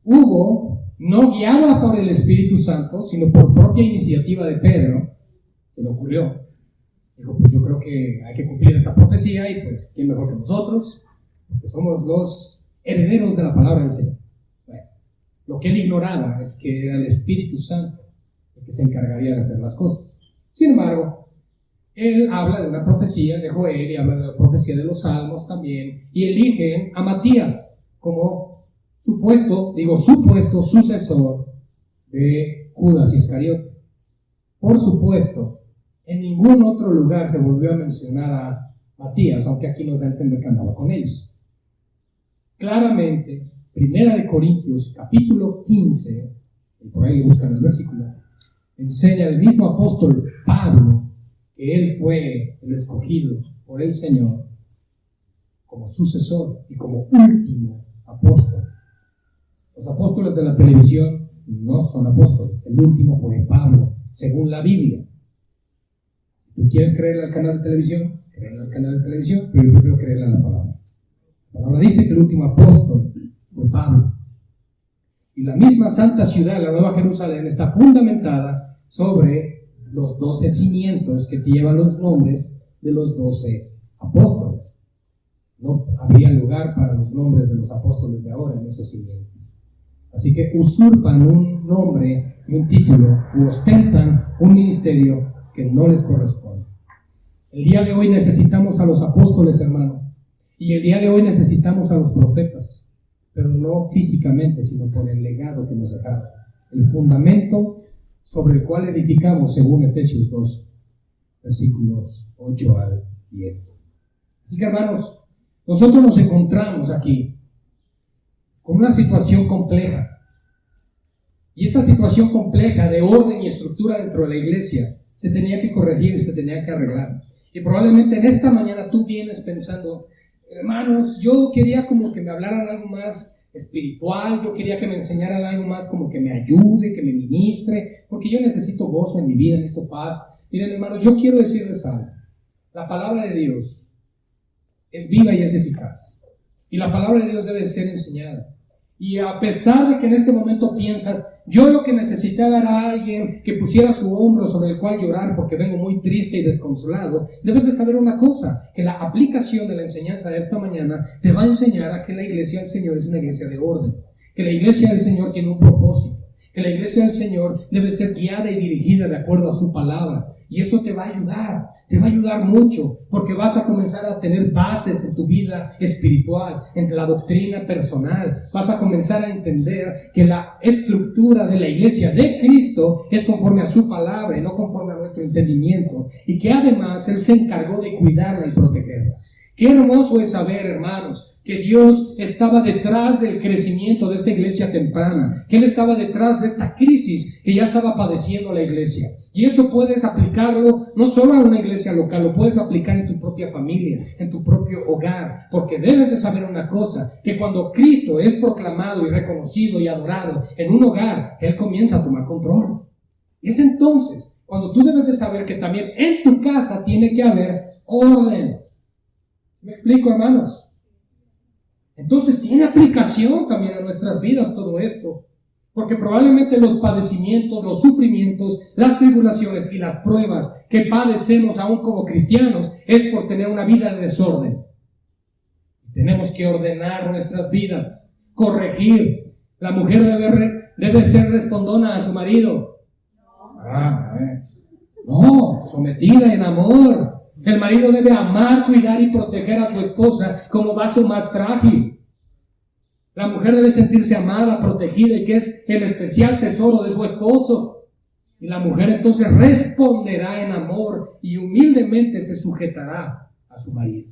hubo, no guiado por el Espíritu Santo, sino por propia iniciativa de Pedro, se le ocurrió. Dijo: pues yo creo que hay que cumplir esta profecía, y pues ¿quién mejor que nosotros? Porque somos los herederos de la palabra del Señor. Bueno, lo que él ignoraba es que era el Espíritu Santo el que se encargaría de hacer las cosas. Sin embargo, él habla de una profecía de Joel y habla de la profecía de los Salmos también, y eligen a Matías como supuesto sucesor de Judas Iscariote. Por supuesto, en ningún otro lugar se volvió a mencionar a Matías, aunque aquí nos da a entender que andaba con ellos. Claramente, 1 Corintios capítulo 15, y por ahí le buscan el versículo, enseña el mismo apóstol Pablo que él fue el escogido por el Señor como sucesor y como último apóstol. Los apóstoles de la televisión no son apóstoles. El último fue Pablo, según la Biblia. ¿Tú quieres creerle al canal de televisión? Créele al canal de televisión, pero yo prefiero creerle a la palabra. La palabra dice que el último apóstol fue Pablo. Y la misma santa ciudad, la Nueva Jerusalén, está fundamentada sobre los 12 cimientos que llevan los nombres de los 12 apóstoles. No habría lugar para los nombres de los apóstoles de ahora en esos cimientos. Así que usurpan un nombre y un título, u ostentan un ministerio que no les corresponde. El día de hoy necesitamos a los apóstoles, hermano, y el día de hoy necesitamos a los profetas, pero no físicamente, sino por el legado que nos dejaron, el fundamento sobre el cual edificamos, según Efesios 2, versículos 8 al 10. Así que, hermanos, nosotros nos encontramos aquí con una situación compleja, y esta situación compleja de orden y estructura dentro de la iglesia se tenía que corregir, se tenía que arreglar. Y probablemente en esta mañana tú vienes pensando, hermanos, yo quería como que me hablaran algo más espiritual, yo quería que me enseñaran algo más como que me ayude, que me ministre, porque yo necesito gozo en mi vida, necesito paz. Miren, hermanos, yo quiero decirles algo. La palabra de Dios es viva y es eficaz. Y la palabra de Dios debe ser enseñada. Y a pesar de que en este momento piensas, yo lo que necesitaba era alguien que pusiera su hombro sobre el cual llorar porque vengo muy triste y desconsolado, debes de saber una cosa, que la aplicación de la enseñanza de esta mañana te va a enseñar a que la iglesia del Señor es una iglesia de orden, que la iglesia del Señor tiene un propósito, que la iglesia del Señor debe ser guiada y dirigida de acuerdo a su palabra, y eso te va a ayudar mucho, porque vas a comenzar a tener bases en tu vida espiritual, en la doctrina personal, vas a comenzar a entender que la estructura de la iglesia de Cristo es conforme a su palabra y no conforme a nuestro entendimiento, y que además Él se encargó de cuidarla y protegerla. Qué hermoso es saber, hermanos, que Dios estaba detrás del crecimiento de esta iglesia temprana, que Él estaba detrás de esta crisis que ya estaba padeciendo la iglesia. Y eso puedes aplicarlo no solo a una iglesia local, lo puedes aplicar en tu propia familia, en tu propio hogar, porque debes de saber una cosa, que cuando Cristo es proclamado y reconocido y adorado en un hogar, Él comienza a tomar control. Y es entonces cuando tú debes de saber que también en tu casa tiene que haber orden. ¿Me explico, hermanos? Entonces tiene aplicación también a nuestras vidas todo esto, porque probablemente los padecimientos, los sufrimientos, las tribulaciones y las pruebas que padecemos aún como cristianos es por tener una vida de desorden. Tenemos que ordenar nuestras vidas, corregir. La mujer debe ser respondona a su marido. No, sometida en amor. El marido debe amar, cuidar y proteger a su esposa como vaso más frágil. La mujer debe sentirse amada, protegida y que es el especial tesoro de su esposo. Y la mujer entonces responderá en amor y humildemente se sujetará a su marido.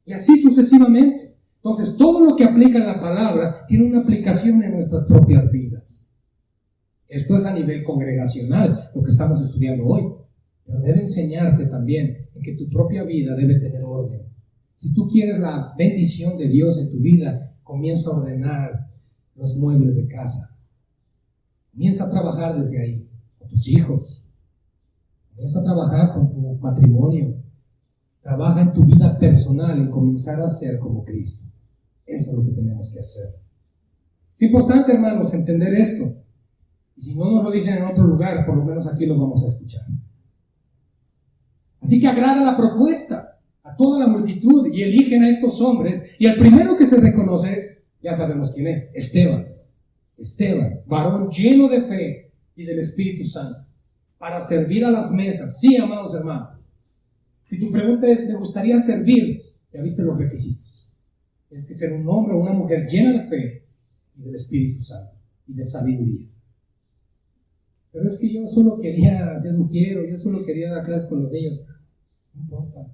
Y así sucesivamente. Entonces todo lo que aplica en la palabra tiene una aplicación en nuestras propias vidas. Esto es a nivel congregacional, lo que estamos estudiando hoy. Pero debe enseñarte también en que tu propia vida debe tener orden. Si tú quieres la bendición de Dios en tu vida, comienza a ordenar los muebles de casa. Comienza a trabajar desde ahí, con tus hijos. Comienza a trabajar con tu matrimonio. Trabaja en tu vida personal en comenzar a ser como Cristo. Eso es lo que tenemos que hacer. Es importante, hermanos, entender esto. Y si no nos lo dicen en otro lugar, por lo menos aquí lo vamos a escuchar. Así que agrada la propuesta a toda la multitud y eligen a estos hombres, y el primero que se reconoce, ya sabemos quién es, Esteban, varón lleno de fe y del Espíritu Santo, para servir a las mesas. Sí, amados hermanos, si tu pregunta es, ¿me gustaría servir? Ya viste los requisitos. Tienes que ser un hombre o una mujer llena de fe y del Espíritu Santo y de sabiduría. Pero es que yo solo quería ser mujer, yo solo quería dar clases con los niños. No importa.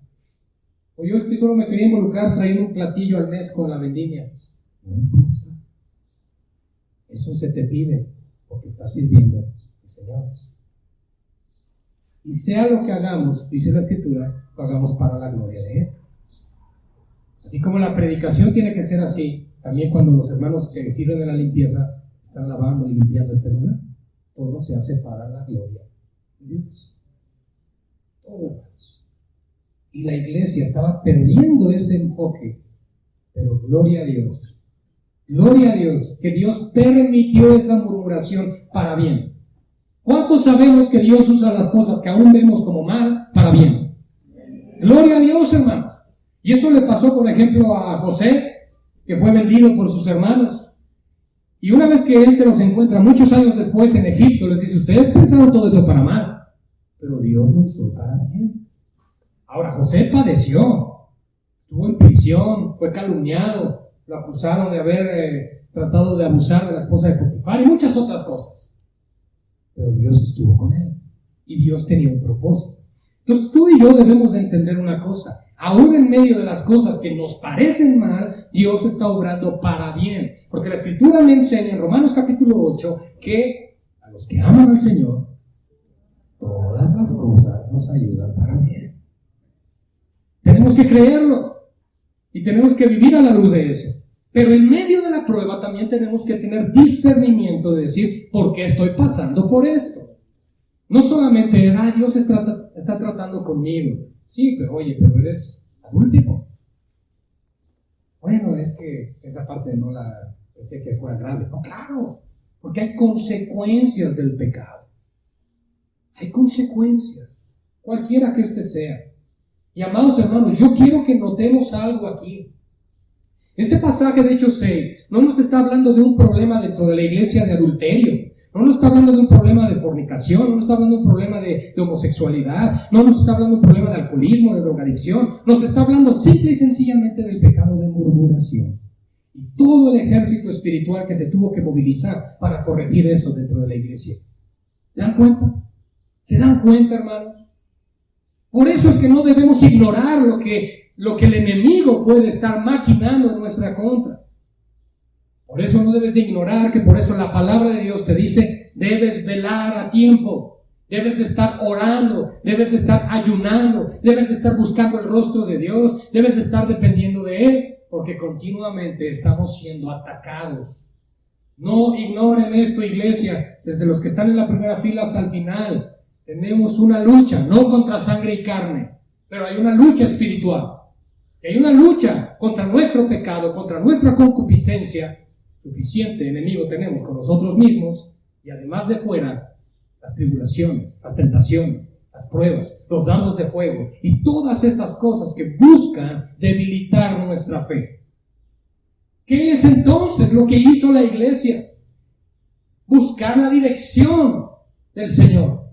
O yo es que solo me quería involucrar trayendo un platillo al mes con la vendimia. No importa. Eso se te pide porque estás sirviendo al Señor. Y sea lo que hagamos, dice la Escritura, lo hagamos para la gloria de Él. Así como la predicación tiene que ser así, también cuando los hermanos que sirven en la limpieza están lavando y limpiando este lugar, todo se hace para la gloria de Dios. Todo, hermanos. Y la iglesia estaba perdiendo ese enfoque, pero gloria a Dios. Gloria a Dios, que Dios permitió esa murmuración para bien. ¿Cuántos sabemos que Dios usa las cosas que aún vemos como mal para bien? Gloria a Dios, hermanos. Y eso le pasó, por ejemplo, a José, que fue vendido por sus hermanos. Y una vez que él se los encuentra muchos años después en Egipto, les dice: ustedes pensaron todo eso para mal, pero Dios lo usó para bien. Ahora, José padeció, estuvo en prisión, fue calumniado, lo acusaron de haber tratado de abusar de la esposa de Potifar y muchas otras cosas. Pero Dios estuvo con él y Dios tenía un propósito. Entonces tú y yo debemos de entender una cosa: aún en medio de las cosas que nos parecen mal, Dios está obrando para bien, porque la Escritura me enseña en Romanos capítulo 8 que a los que aman al Señor, todas las cosas nos ayudan para bien. Tenemos que creerlo y tenemos que vivir a la luz de eso. Pero en medio de la prueba también tenemos que tener discernimiento de decir: ¿por qué estoy pasando por esto? No solamente Dios está tratando conmigo. Sí, pero oye, pero eres adúltero. Bueno, es que esa parte no la pensé que fuera grave. No, claro, porque hay consecuencias del pecado. Hay consecuencias, cualquiera que éste sea. Y amados hermanos, yo quiero que notemos algo aquí. Este pasaje de Hechos 6 no nos está hablando de un problema dentro de la iglesia de adulterio, no nos está hablando de un problema de fornicación, no nos está hablando de un problema de homosexualidad, no nos está hablando de un problema de alcoholismo, de drogadicción, nos está hablando simple y sencillamente del pecado de murmuración. Y todo el ejército espiritual que se tuvo que movilizar para corregir eso dentro de la iglesia. ¿Se dan cuenta? ¿Se dan cuenta, hermanos? Por eso es que no debemos ignorar lo que el enemigo puede estar maquinando en nuestra contra. Por eso no debes de ignorar que por eso la palabra de Dios te dice: debes velar a tiempo, debes de estar orando, debes de estar ayunando, debes de estar buscando el rostro de Dios, debes de estar dependiendo de Él, porque continuamente estamos siendo atacados. No ignoren esto, iglesia, desde los que están en la primera fila hasta el final. Tenemos una lucha, no contra sangre y carne, pero hay una lucha espiritual. Hay una lucha contra nuestro pecado, contra nuestra concupiscencia. Suficiente enemigo tenemos con nosotros mismos, y además de fuera, las tribulaciones, las tentaciones, las pruebas, los dardos de fuego y todas esas cosas que buscan debilitar nuestra fe. ¿Qué es entonces lo que hizo la iglesia? Buscar la dirección del Señor.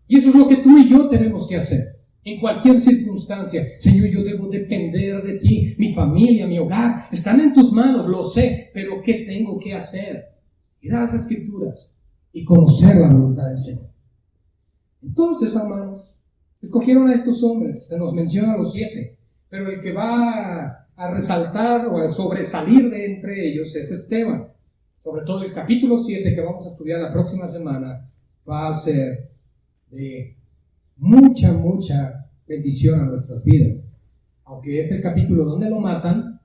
Y eso es lo que tú y yo tenemos que hacer. En cualquier circunstancia: Señor, yo debo depender de ti, mi familia, mi hogar, están en tus manos, lo sé, pero ¿qué tengo que hacer? Ir a las Escrituras y conocer la voluntad del Señor. Entonces, hermanos, escogieron a estos hombres, se nos menciona a los 7, pero el que va a resaltar o a sobresalir de entre ellos es Esteban. Sobre todo el capítulo 7 que vamos a estudiar la próxima semana va a ser de mucha bendición a nuestras vidas. Aunque es el capítulo donde lo matan,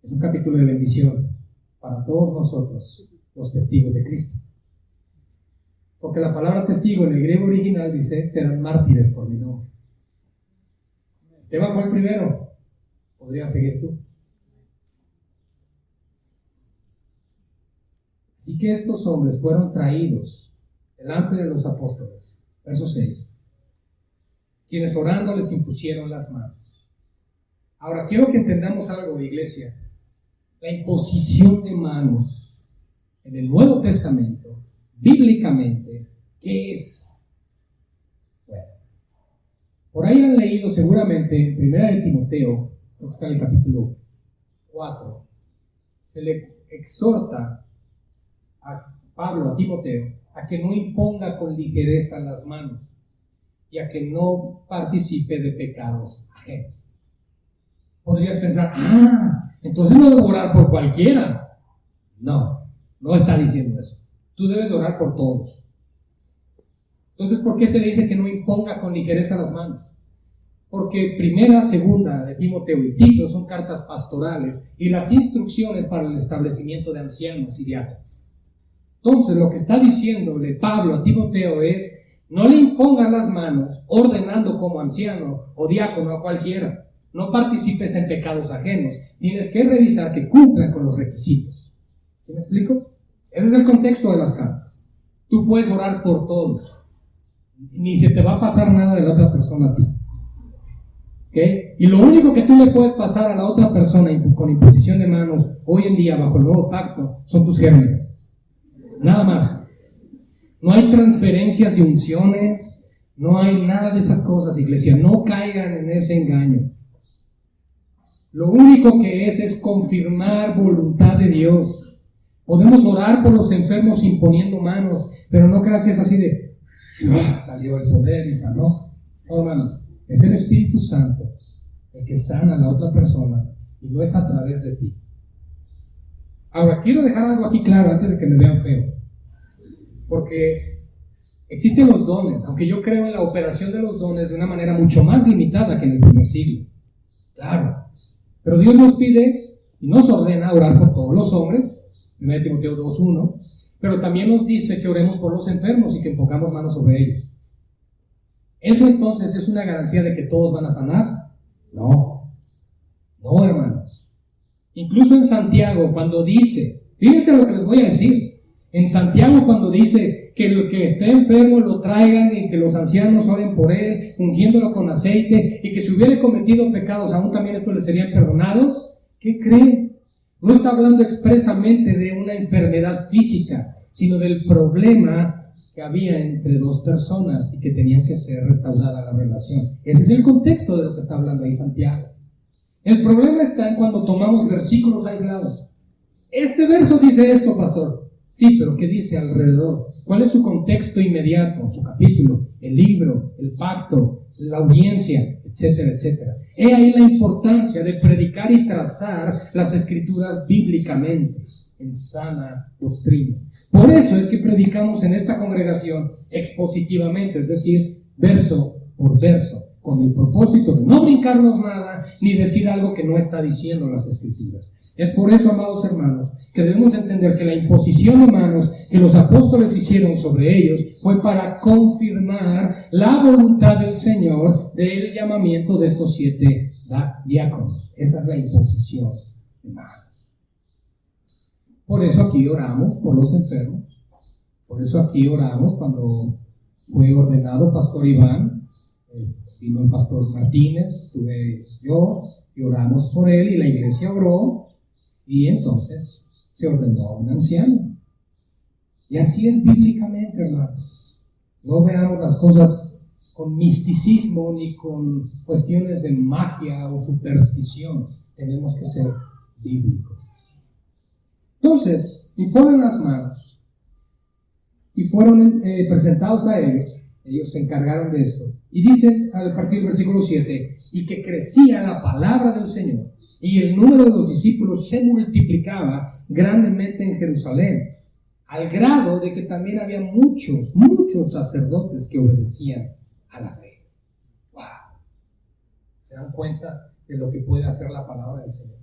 es un capítulo de bendición para todos nosotros, los testigos de Cristo. Porque la palabra testigo en el griego original dice: serán mártires por mi nombre. Esteban fue el primero. ¿Podrías seguir tú? Así que estos hombres fueron traídos delante de los apóstoles. Verso 6. Quienes orando les impusieron las manos. Ahora quiero que entendamos algo, iglesia. La imposición de manos en el Nuevo Testamento, bíblicamente, ¿qué es? Bueno, por ahí han leído seguramente en 1 de Timoteo, creo que está en el capítulo 4, se le exhorta a Pablo, a Timoteo, a que no imponga con ligereza las manos y a que no participe de pecados ajenos. Podrías pensar: entonces no debo orar por cualquiera. No está diciendo eso. Tú debes orar por todos. Entonces, ¿por qué se le dice que no imponga con ligereza las manos? Porque primera, segunda de Timoteo y Tito son cartas pastorales y las instrucciones para el establecimiento de ancianos y diáconos. Entonces, lo que está diciéndole Pablo a Timoteo es: no le impongas las manos ordenando como anciano o diácono a cualquiera. No participes en pecados ajenos. Tienes que revisar que cumplan con los requisitos. ¿Sí me explico? Ese es el contexto de las cartas. Tú puedes orar por todos. Ni se te va a pasar nada de la otra persona a ti. ¿Okay? Y lo único que tú le puedes pasar a la otra persona con imposición de manos hoy en día bajo el nuevo pacto son tus gérmenes. Nada más. No hay transferencias de unciones, no hay nada de esas cosas, iglesia. No caigan en ese engaño. Lo único que es confirmar voluntad de Dios. Podemos orar por los enfermos imponiendo manos, pero no crean que es así de salió el poder y sanó. No, hermanos. Es el Espíritu Santo el que sana a la otra persona y no es a través de ti. Ahora, quiero dejar algo aquí claro antes de que me vean feo. Porque existen los dones, aunque yo creo en la operación de los dones de una manera mucho más limitada que en el primer siglo. Claro. Pero Dios nos pide y nos ordena orar por todos los hombres, 1 Timoteo 2:1, pero también nos dice que oremos por los enfermos y que pongamos manos sobre ellos. ¿Eso entonces es una garantía de que todos van a sanar? No, hermanos. Incluso en Santiago, cuando dice, fíjense lo que les voy a decir, en Santiago cuando dice que el que esté enfermo lo traigan y que los ancianos oren por él, ungiéndolo con aceite, y que si hubiera cometido pecados, aún también estos le serían perdonados, ¿qué creen? No está hablando expresamente de una enfermedad física, sino del problema que había entre dos personas y que tenían que ser restaurada la relación. Ese es el contexto de lo que está hablando ahí Santiago. El problema está en cuando tomamos versículos aislados. Este verso dice esto, pastor. Sí, pero ¿qué dice alrededor? ¿Cuál es su contexto inmediato? Su capítulo, el libro, el pacto, la audiencia, etcétera, etcétera. He ahí la importancia de predicar y trazar las escrituras bíblicamente, en sana doctrina. Por eso es que predicamos en esta congregación expositivamente, es decir, verso por verso, con el propósito de no brincarnos nada ni decir algo que no está diciendo las Escrituras. Es por eso, amados hermanos, que debemos entender que la imposición de manos que los apóstoles hicieron sobre ellos fue para confirmar la voluntad del Señor del llamamiento de estos 7 diáconos. Esa es la imposición de manos. Por eso aquí oramos por los enfermos. Por eso aquí oramos cuando fue ordenado Pastor Iván. Vino el Pastor Martínez, estuve yo y oramos por él y la iglesia oró y entonces se ordenó a un anciano. Y así es bíblicamente, hermanos. No veamos las cosas con misticismo ni con cuestiones de magia o superstición. Tenemos que ser bíblicos. Entonces, imponen las manos y fueron presentados a ellos. Ellos se encargaron de eso. Y dice a partir del versículo 7, y que crecía la palabra del Señor, y el número de los discípulos se multiplicaba grandemente en Jerusalén, al grado de que también había muchos sacerdotes que obedecían a la fe. ¡Wow! ¿Se dan cuenta de lo que puede hacer la palabra del Señor?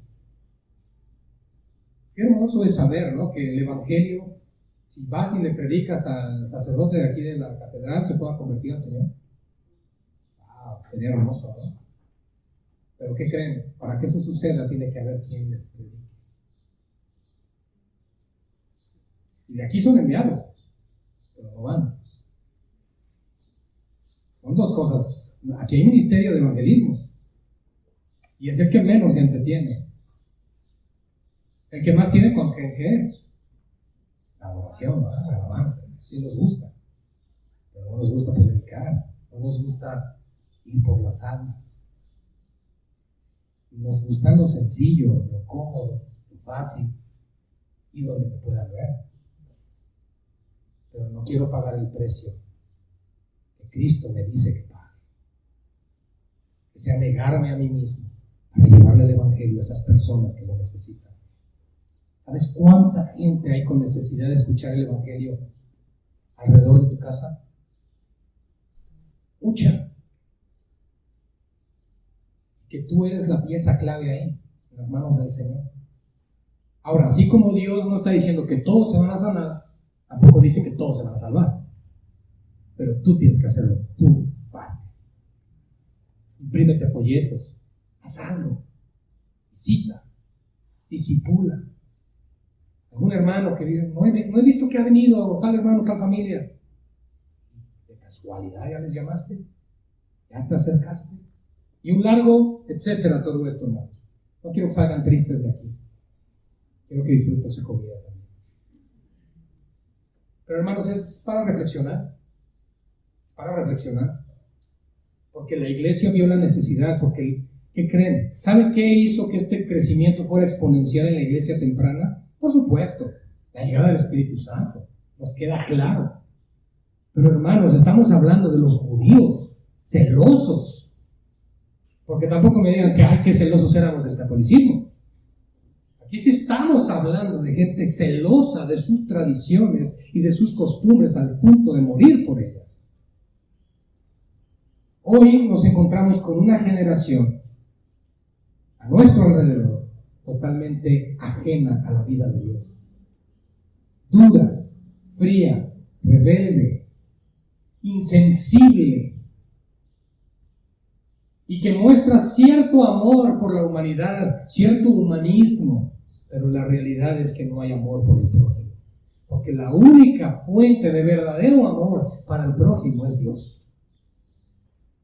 Qué hermoso es saber, ¿no?, que el Evangelio, si vas y le predicas al sacerdote de aquí de la catedral, se pueda convertir al Señor. Wow, sería hermoso, ¿no? Pero ¿qué creen? Para que eso suceda tiene que haber quien les predique. Y de aquí son enviados, pero no van. Son dos cosas. Aquí hay ministerio de evangelismo y es el que menos gente tiene. El que más tiene, ¿con qué es? La adoración, ¿no? La alabanza. Sí nos gusta, pero no nos gusta predicar, no nos gusta ir por las almas. Nos gusta lo sencillo, lo cómodo, lo fácil y donde me puedan ver. Pero no quiero pagar el precio que Cristo me dice que pague. Que sea negarme a mí mismo para llevarle el Evangelio a esas personas que lo necesitan. ¿Sabes cuánta gente hay con necesidad de escuchar el Evangelio alrededor de tu casa? Mucha. Que tú eres la pieza clave ahí, en las manos del Señor. Ahora, así como Dios no está diciendo que todos se van a sanar, tampoco dice que todos se van a salvar. Pero tú tienes que hacerlo, tu parte. Imprímete folletos, haz algo, visita, disipula. Algún hermano que dices, no he visto que ha venido tal hermano, tal familia. De casualidad ya les llamaste, ya te acercaste. Y un largo, etcétera, todo esto, hermanos. No quiero que salgan tristes de aquí. Quiero que disfruten su comida también. Pero hermanos, es para reflexionar. Para reflexionar. Porque la iglesia vio la necesidad, porque, ¿qué creen? ¿Saben qué hizo que este crecimiento fuera exponencial en la iglesia temprana? Por supuesto, la llegada del Espíritu Santo. Nos queda claro. Pero hermanos, estamos hablando de los judíos, celosos. Porque tampoco me digan que, ay, qué celosos éramos del catolicismo. Aquí sí estamos hablando de gente celosa de sus tradiciones y de sus costumbres al punto de morir por ellas. Hoy nos encontramos con una generación a nuestro alrededor totalmente ajena a la vida de Dios. Dura, fría, rebelde, insensible, y que muestra cierto amor por la humanidad, cierto humanismo, pero la realidad es que no hay amor por el prójimo, porque la única fuente de verdadero amor para el prójimo es Dios,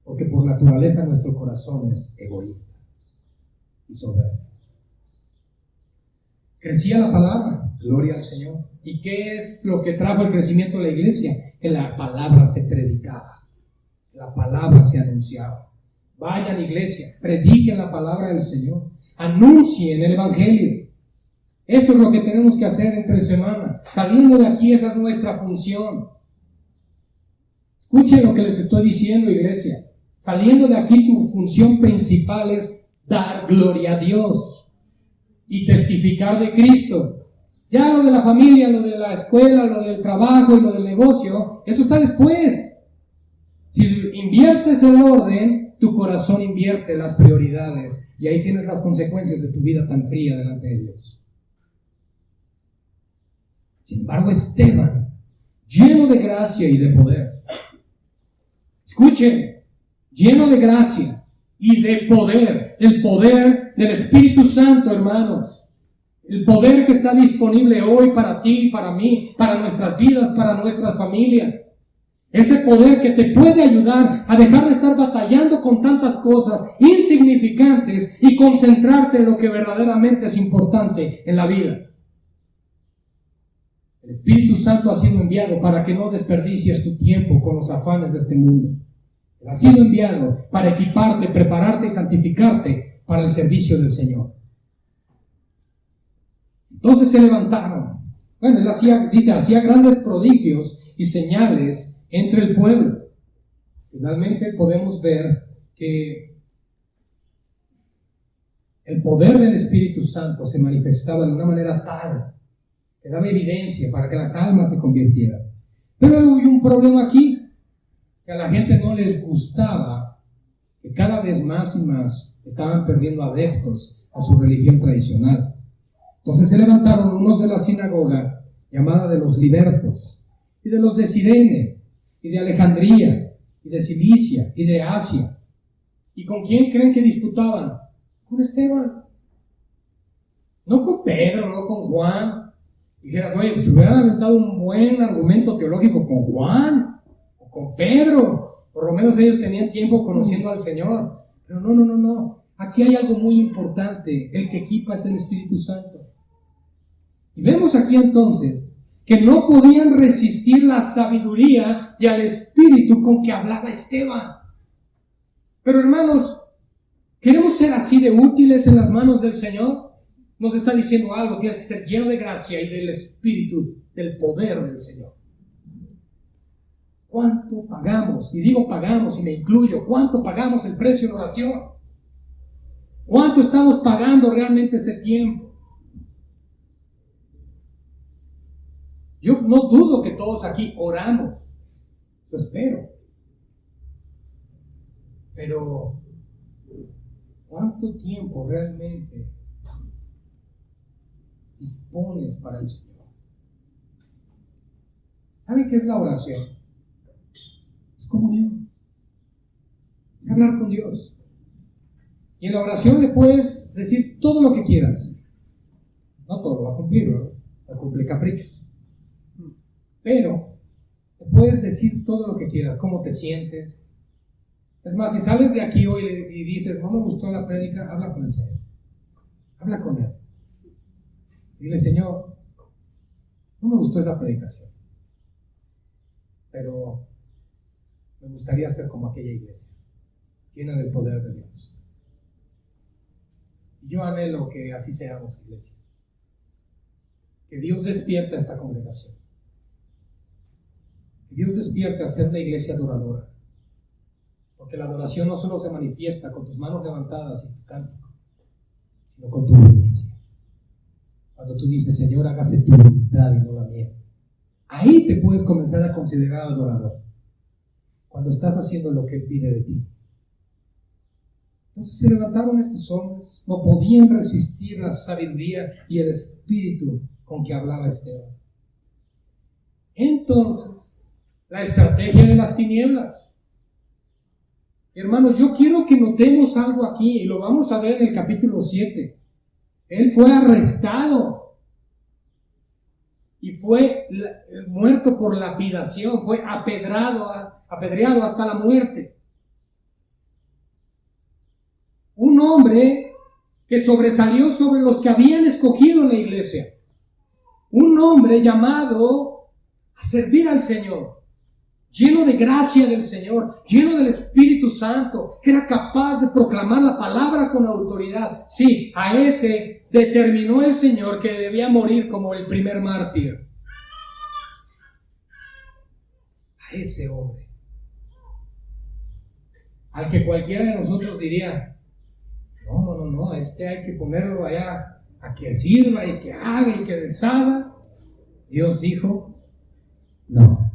porque por naturaleza nuestro corazón es egoísta y soberbio. Crecía la palabra, gloria al Señor. ¿Y qué es lo que trajo el crecimiento de la iglesia? Que la palabra se predicaba, la palabra se anunciaba. Vayan, iglesia, prediquen la palabra del Señor, anuncien el evangelio. Eso es lo que tenemos que hacer entre semana. Saliendo de aquí, esa es nuestra función. Escuchen lo que les estoy diciendo, iglesia. Saliendo de aquí, tu función principal es dar gloria a Dios y testificar de Cristo. Ya lo de la familia, lo de la escuela, lo del trabajo y lo del negocio, eso está después. Si inviertes el orden, tu corazón invierte las prioridades y ahí tienes las consecuencias de tu vida tan fría delante de Dios. Sin embargo, Esteban, lleno de gracia y de poder, escuchen, lleno de gracia y de poder, el poder del Espíritu Santo, hermanos, el poder que está disponible hoy para ti, para mí, para nuestras vidas, para nuestras familias. Ese poder que te puede ayudar a dejar de estar batallando con tantas cosas insignificantes y concentrarte en lo que verdaderamente es importante en la vida. El Espíritu Santo ha sido enviado para que no desperdicies tu tiempo con los afanes de este mundo. Él ha sido enviado para equiparte, prepararte y santificarte para el servicio del Señor. Entonces se levantaron. Bueno, él hacía grandes prodigios y señales entre el pueblo. Finalmente podemos ver que el poder del Espíritu Santo se manifestaba de una manera tal que daba evidencia para que las almas se convirtieran. Pero hay un problema aquí, que a la gente no les gustaba que cada vez más y más estaban perdiendo adeptos a su religión tradicional. Entonces se levantaron unos de la sinagoga llamada de los libertos y de los de Cirene y de Alejandría y de Cilicia y de Asia. ¿Y con quién creen que disputaban? Con Esteban. No con Pedro, no con Juan. Dijeras, oye, pues hubieran aventado un buen argumento teológico con Juan o con Pedro. Por lo menos ellos tenían tiempo conociendo al Señor. Pero no. Aquí hay algo muy importante. El que equipa es el Espíritu Santo. Y vemos aquí entonces que no podían resistir la sabiduría y al espíritu con que hablaba Esteban. Pero hermanos, ¿queremos ser así de útiles en las manos del Señor? Nos está diciendo algo, tienes que ser lleno de gracia y del espíritu, del poder del Señor. ¿Cuánto pagamos? Y digo pagamos y me incluyo, ¿cuánto pagamos el precio en oración? ¿Cuánto estamos pagando realmente ese tiempo? Yo no dudo que todos aquí oramos, eso espero. Pero, ¿cuánto tiempo realmente dispones para el Señor? ¿Saben qué es la oración? Es comunión. Es hablar con Dios. Y en la oración le puedes decir todo lo que quieras. No todo lo va a cumplir, ¿verdad? Va a cumplir caprichos. Pero le puedes decir todo lo que quieras, cómo te sientes. Es más, si sales de aquí hoy y dices, no me gustó la prédica, habla con el Señor. Habla con Él. Dile, Señor, no me gustó esa predicación, pero me gustaría ser como aquella iglesia, llena del poder de Dios. Y yo anhelo que así seamos, iglesia. Que Dios despierte a esta congregación. Que Dios despierte a ser la iglesia adoradora. Porque la adoración no solo se manifiesta con tus manos levantadas y tu cántico, sino con tu obediencia. Cuando tú dices, Señor, hágase tu voluntad y no la mía. Ahí te puedes comenzar a considerar adorador. Cuando estás haciendo lo que Él pide de ti. Entonces se levantaron estos hombres, no podían resistir la sabiduría y el espíritu con que hablaba Esteban. Entonces, la estrategia de las tinieblas. Hermanos, yo quiero que notemos algo aquí, y lo vamos a ver en el capítulo 7. Él fue arrestado y fue muerto por lapidación, fue apedreado hasta la muerte. Un hombre que sobresalió sobre los que habían escogido en la iglesia. Un hombre llamado a servir al Señor, lleno de gracia del Señor, lleno del Espíritu Santo, que era capaz de proclamar la palabra con autoridad. Sí, a ese determinó el Señor que debía morir como el primer mártir. A ese hombre, al que cualquiera de nosotros diría, no, este hay que ponerlo allá a que sirva y que haga y que deshaga. Dios dijo, no,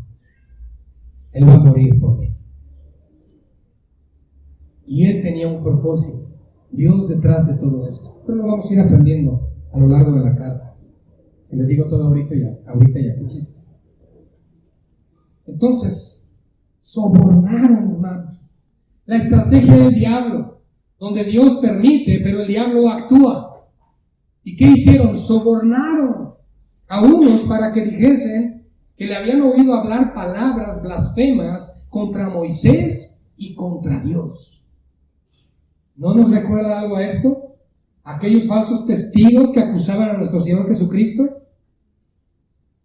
Él va a morir por mí. Y Él tenía un propósito, Dios detrás de todo esto. Pero lo vamos a ir aprendiendo a lo largo de la carta. Si les digo todo ahorita ya, qué chiste. Entonces, sobornaron, hermanos. La estrategia del diablo, donde Dios permite, pero el diablo actúa. ¿Y qué hicieron? Sobornaron a unos para que dijesen que le habían oído hablar palabras blasfemas contra Moisés y contra Dios. ¿No nos recuerda algo a esto? Aquellos falsos testigos que acusaban a nuestro Señor Jesucristo.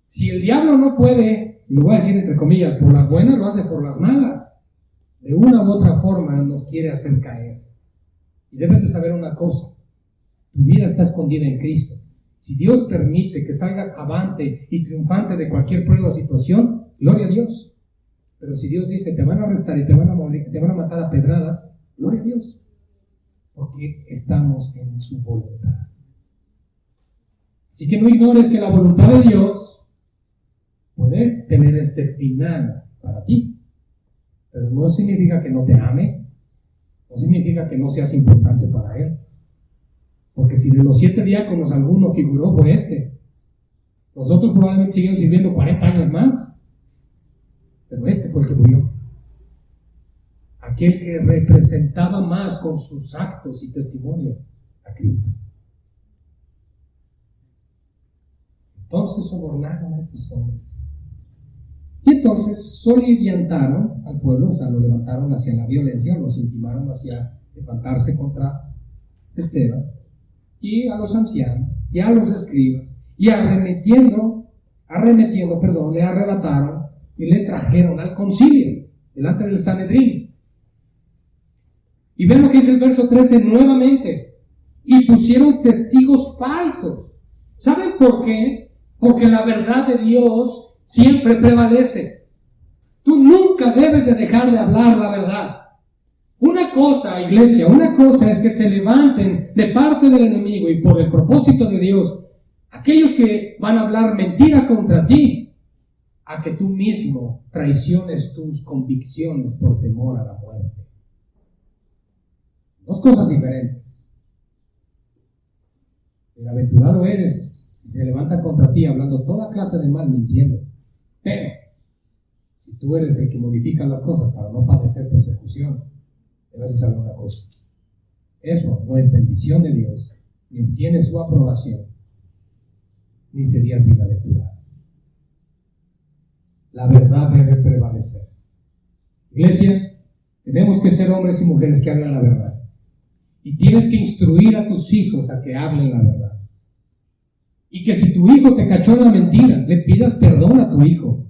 Si el diablo no puede, y lo voy a decir entre comillas, por las buenas, lo hace por las malas. De una u otra forma nos quiere hacer caer. Y debes de saber una cosa, tu vida está escondida en Cristo. Si Dios permite que salgas avante y triunfante de cualquier prueba o situación, gloria a Dios. Pero si Dios dice, te van a arrestar y te van a morir, te van a matar a pedradas, gloria a Dios. Porque estamos en su voluntad. Así que no ignores que la voluntad de Dios puede tener este final para ti. Pero no significa que no te ame. No significa que no seas importante para Él. Porque si de los 7 diáconos alguno figuró, fue este. Los otros probablemente siguieron sirviendo 40 años más. Pero este fue el que murió. Aquel que representaba más con sus actos y testimonio a Cristo. Entonces sobornaron a estos hombres. Y entonces soliviantaron al pueblo, o sea, lo levantaron hacia la violencia, los intimaron hacia levantarse contra Esteban, y a los ancianos, y a los escribas, y arremetiendo, le arrebataron y le trajeron al concilio, delante del Sanedrín. Y ven lo que dice el verso 13 nuevamente, y pusieron testigos falsos. ¿Saben por qué? Porque la verdad de Dios siempre prevalece. Tú nunca debes de dejar de hablar la verdad. Una cosa, iglesia, es que se levanten de parte del enemigo y por el propósito de Dios, aquellos que van a hablar mentira contra ti, a que tú mismo traiciones tus convicciones por temor a la muerte. Dos cosas diferentes. Bienaventurado eres si se levanta contra ti hablando toda clase de mal, mintiendo. Pero si tú eres el que modifica las cosas para no padecer persecución, debes saber una cosa. Eso no es bendición de Dios, ni obtienes su aprobación, ni serías bienaventurado. La verdad debe prevalecer. Iglesia, tenemos que ser hombres y mujeres que hablan la verdad. Y tienes que instruir a tus hijos a que hablen la verdad. Y que si tu hijo te cachó en la mentira, le pidas perdón a tu hijo.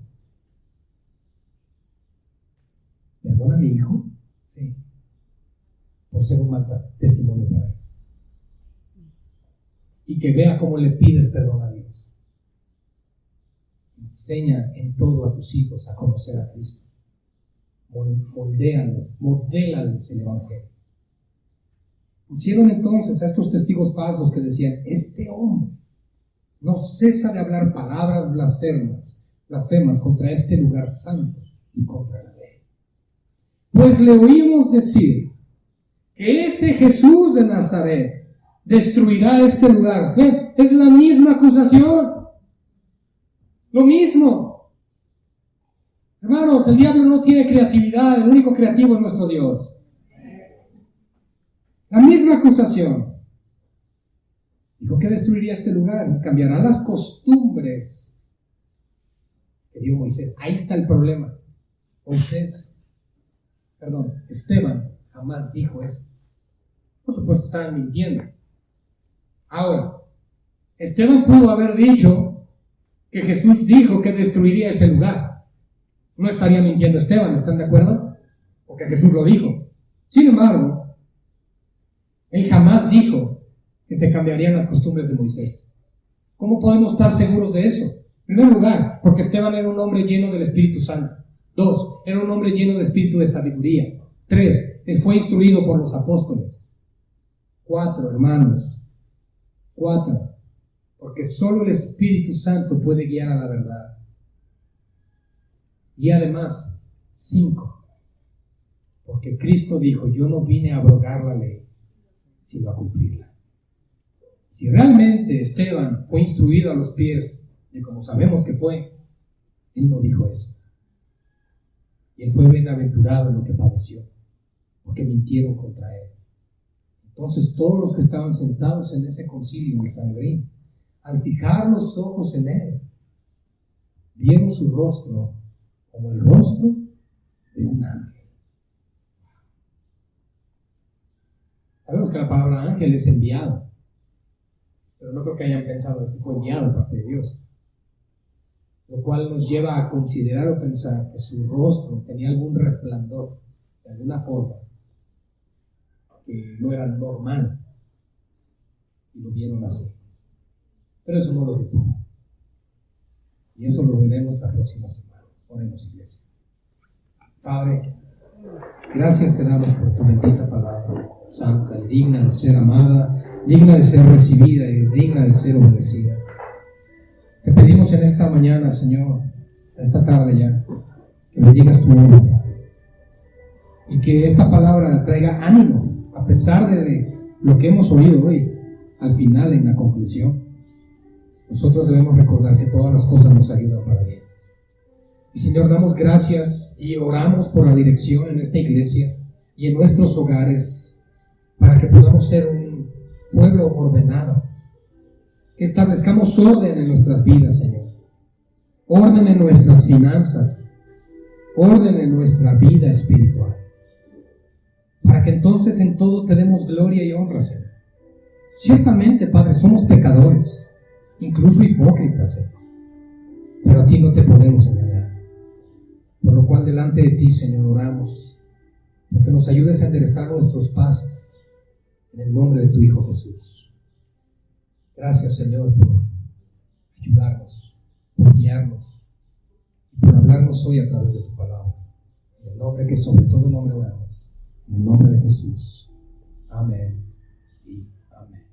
¿Perdona a mi hijo? Sí. Por ser un mal testimonio para él. Y que vea cómo le pides perdón a Dios. Enseña en todo a tus hijos a conocer a Cristo. Modélales el Evangelio. Pusieron entonces a estos testigos falsos que decían: este hombre no cesa de hablar palabras blasfemas contra este lugar santo y contra la ley. Pues le oímos decir que ese Jesús de Nazaret destruirá este lugar. Bien, es la misma acusación. Lo mismo. Hermanos, el diablo no tiene creatividad, el único creativo es nuestro Dios. La misma acusación. Dijo que destruiría este lugar y cambiará las costumbres que dio Moisés. Ahí está el problema. Esteban jamás dijo eso. Por supuesto, estaban mintiendo. Ahora, Esteban pudo haber dicho que Jesús dijo que destruiría ese lugar. No estaría mintiendo Esteban, ¿están de acuerdo? Porque Jesús lo dijo. Sin embargo, él jamás dijo que se cambiarían las costumbres de Moisés. ¿Cómo podemos estar seguros de eso? En primer lugar, porque Esteban era un hombre lleno del Espíritu Santo. 2, era un hombre lleno de espíritu de sabiduría. 3, él fue instruido por los apóstoles. 4, hermanos. 4, porque solo el Espíritu Santo puede guiar a la verdad. Y además, 5, porque Cristo dijo: yo no vine a abrogar la ley, sino a cumplirla. Si realmente Esteban fue instruido a los pies de como sabemos que fue, él no dijo eso. Y él fue bienaventurado en lo que padeció, porque mintieron contra él. Entonces todos los que estaban sentados en ese concilio en el Sanedrín, al fijar los ojos en él, vieron su rostro como el rostro de un ángel. Sabemos que la palabra ángel es enviado, pero no creo que hayan pensado que fue enviado de parte de Dios. Lo cual nos lleva a considerar o pensar que su rostro tenía algún resplandor, de alguna forma, que no era normal, y lo vieron así. Pero eso no los detuvo. Y eso lo veremos la próxima semana. Oremos, iglesia. Padre, gracias te damos por tu bendita palabra, santa y digna de ser amada, digna de ser recibida y digna de ser obedecida. Te pedimos en esta mañana, Señor, esta tarde ya, que bendigas tu obra y que esta palabra traiga ánimo a pesar de lo que hemos oído hoy. Al final, en la conclusión, nosotros debemos recordar que todas las cosas nos ayudan para bien. Y Señor, damos gracias y oramos por la dirección en esta iglesia y en nuestros hogares para que podamos ser un pueblo ordenado. Que establezcamos orden en nuestras vidas, Señor. Orden en nuestras finanzas. Orden en nuestra vida espiritual. Para que entonces en todo te demos gloria y honra, Señor. Ciertamente, Padre, somos pecadores, incluso hipócritas, Señor. Pero a ti no te podemos engañar. Por lo cual delante de ti, Señor, oramos, porque nos ayudes a enderezar nuestros pasos en el nombre de tu Hijo Jesús. Gracias, Señor, por ayudarnos, por guiarnos y por hablarnos hoy a través de tu palabra. En el nombre que sobre todo nombre oramos. En el nombre de Jesús. Amén y amén.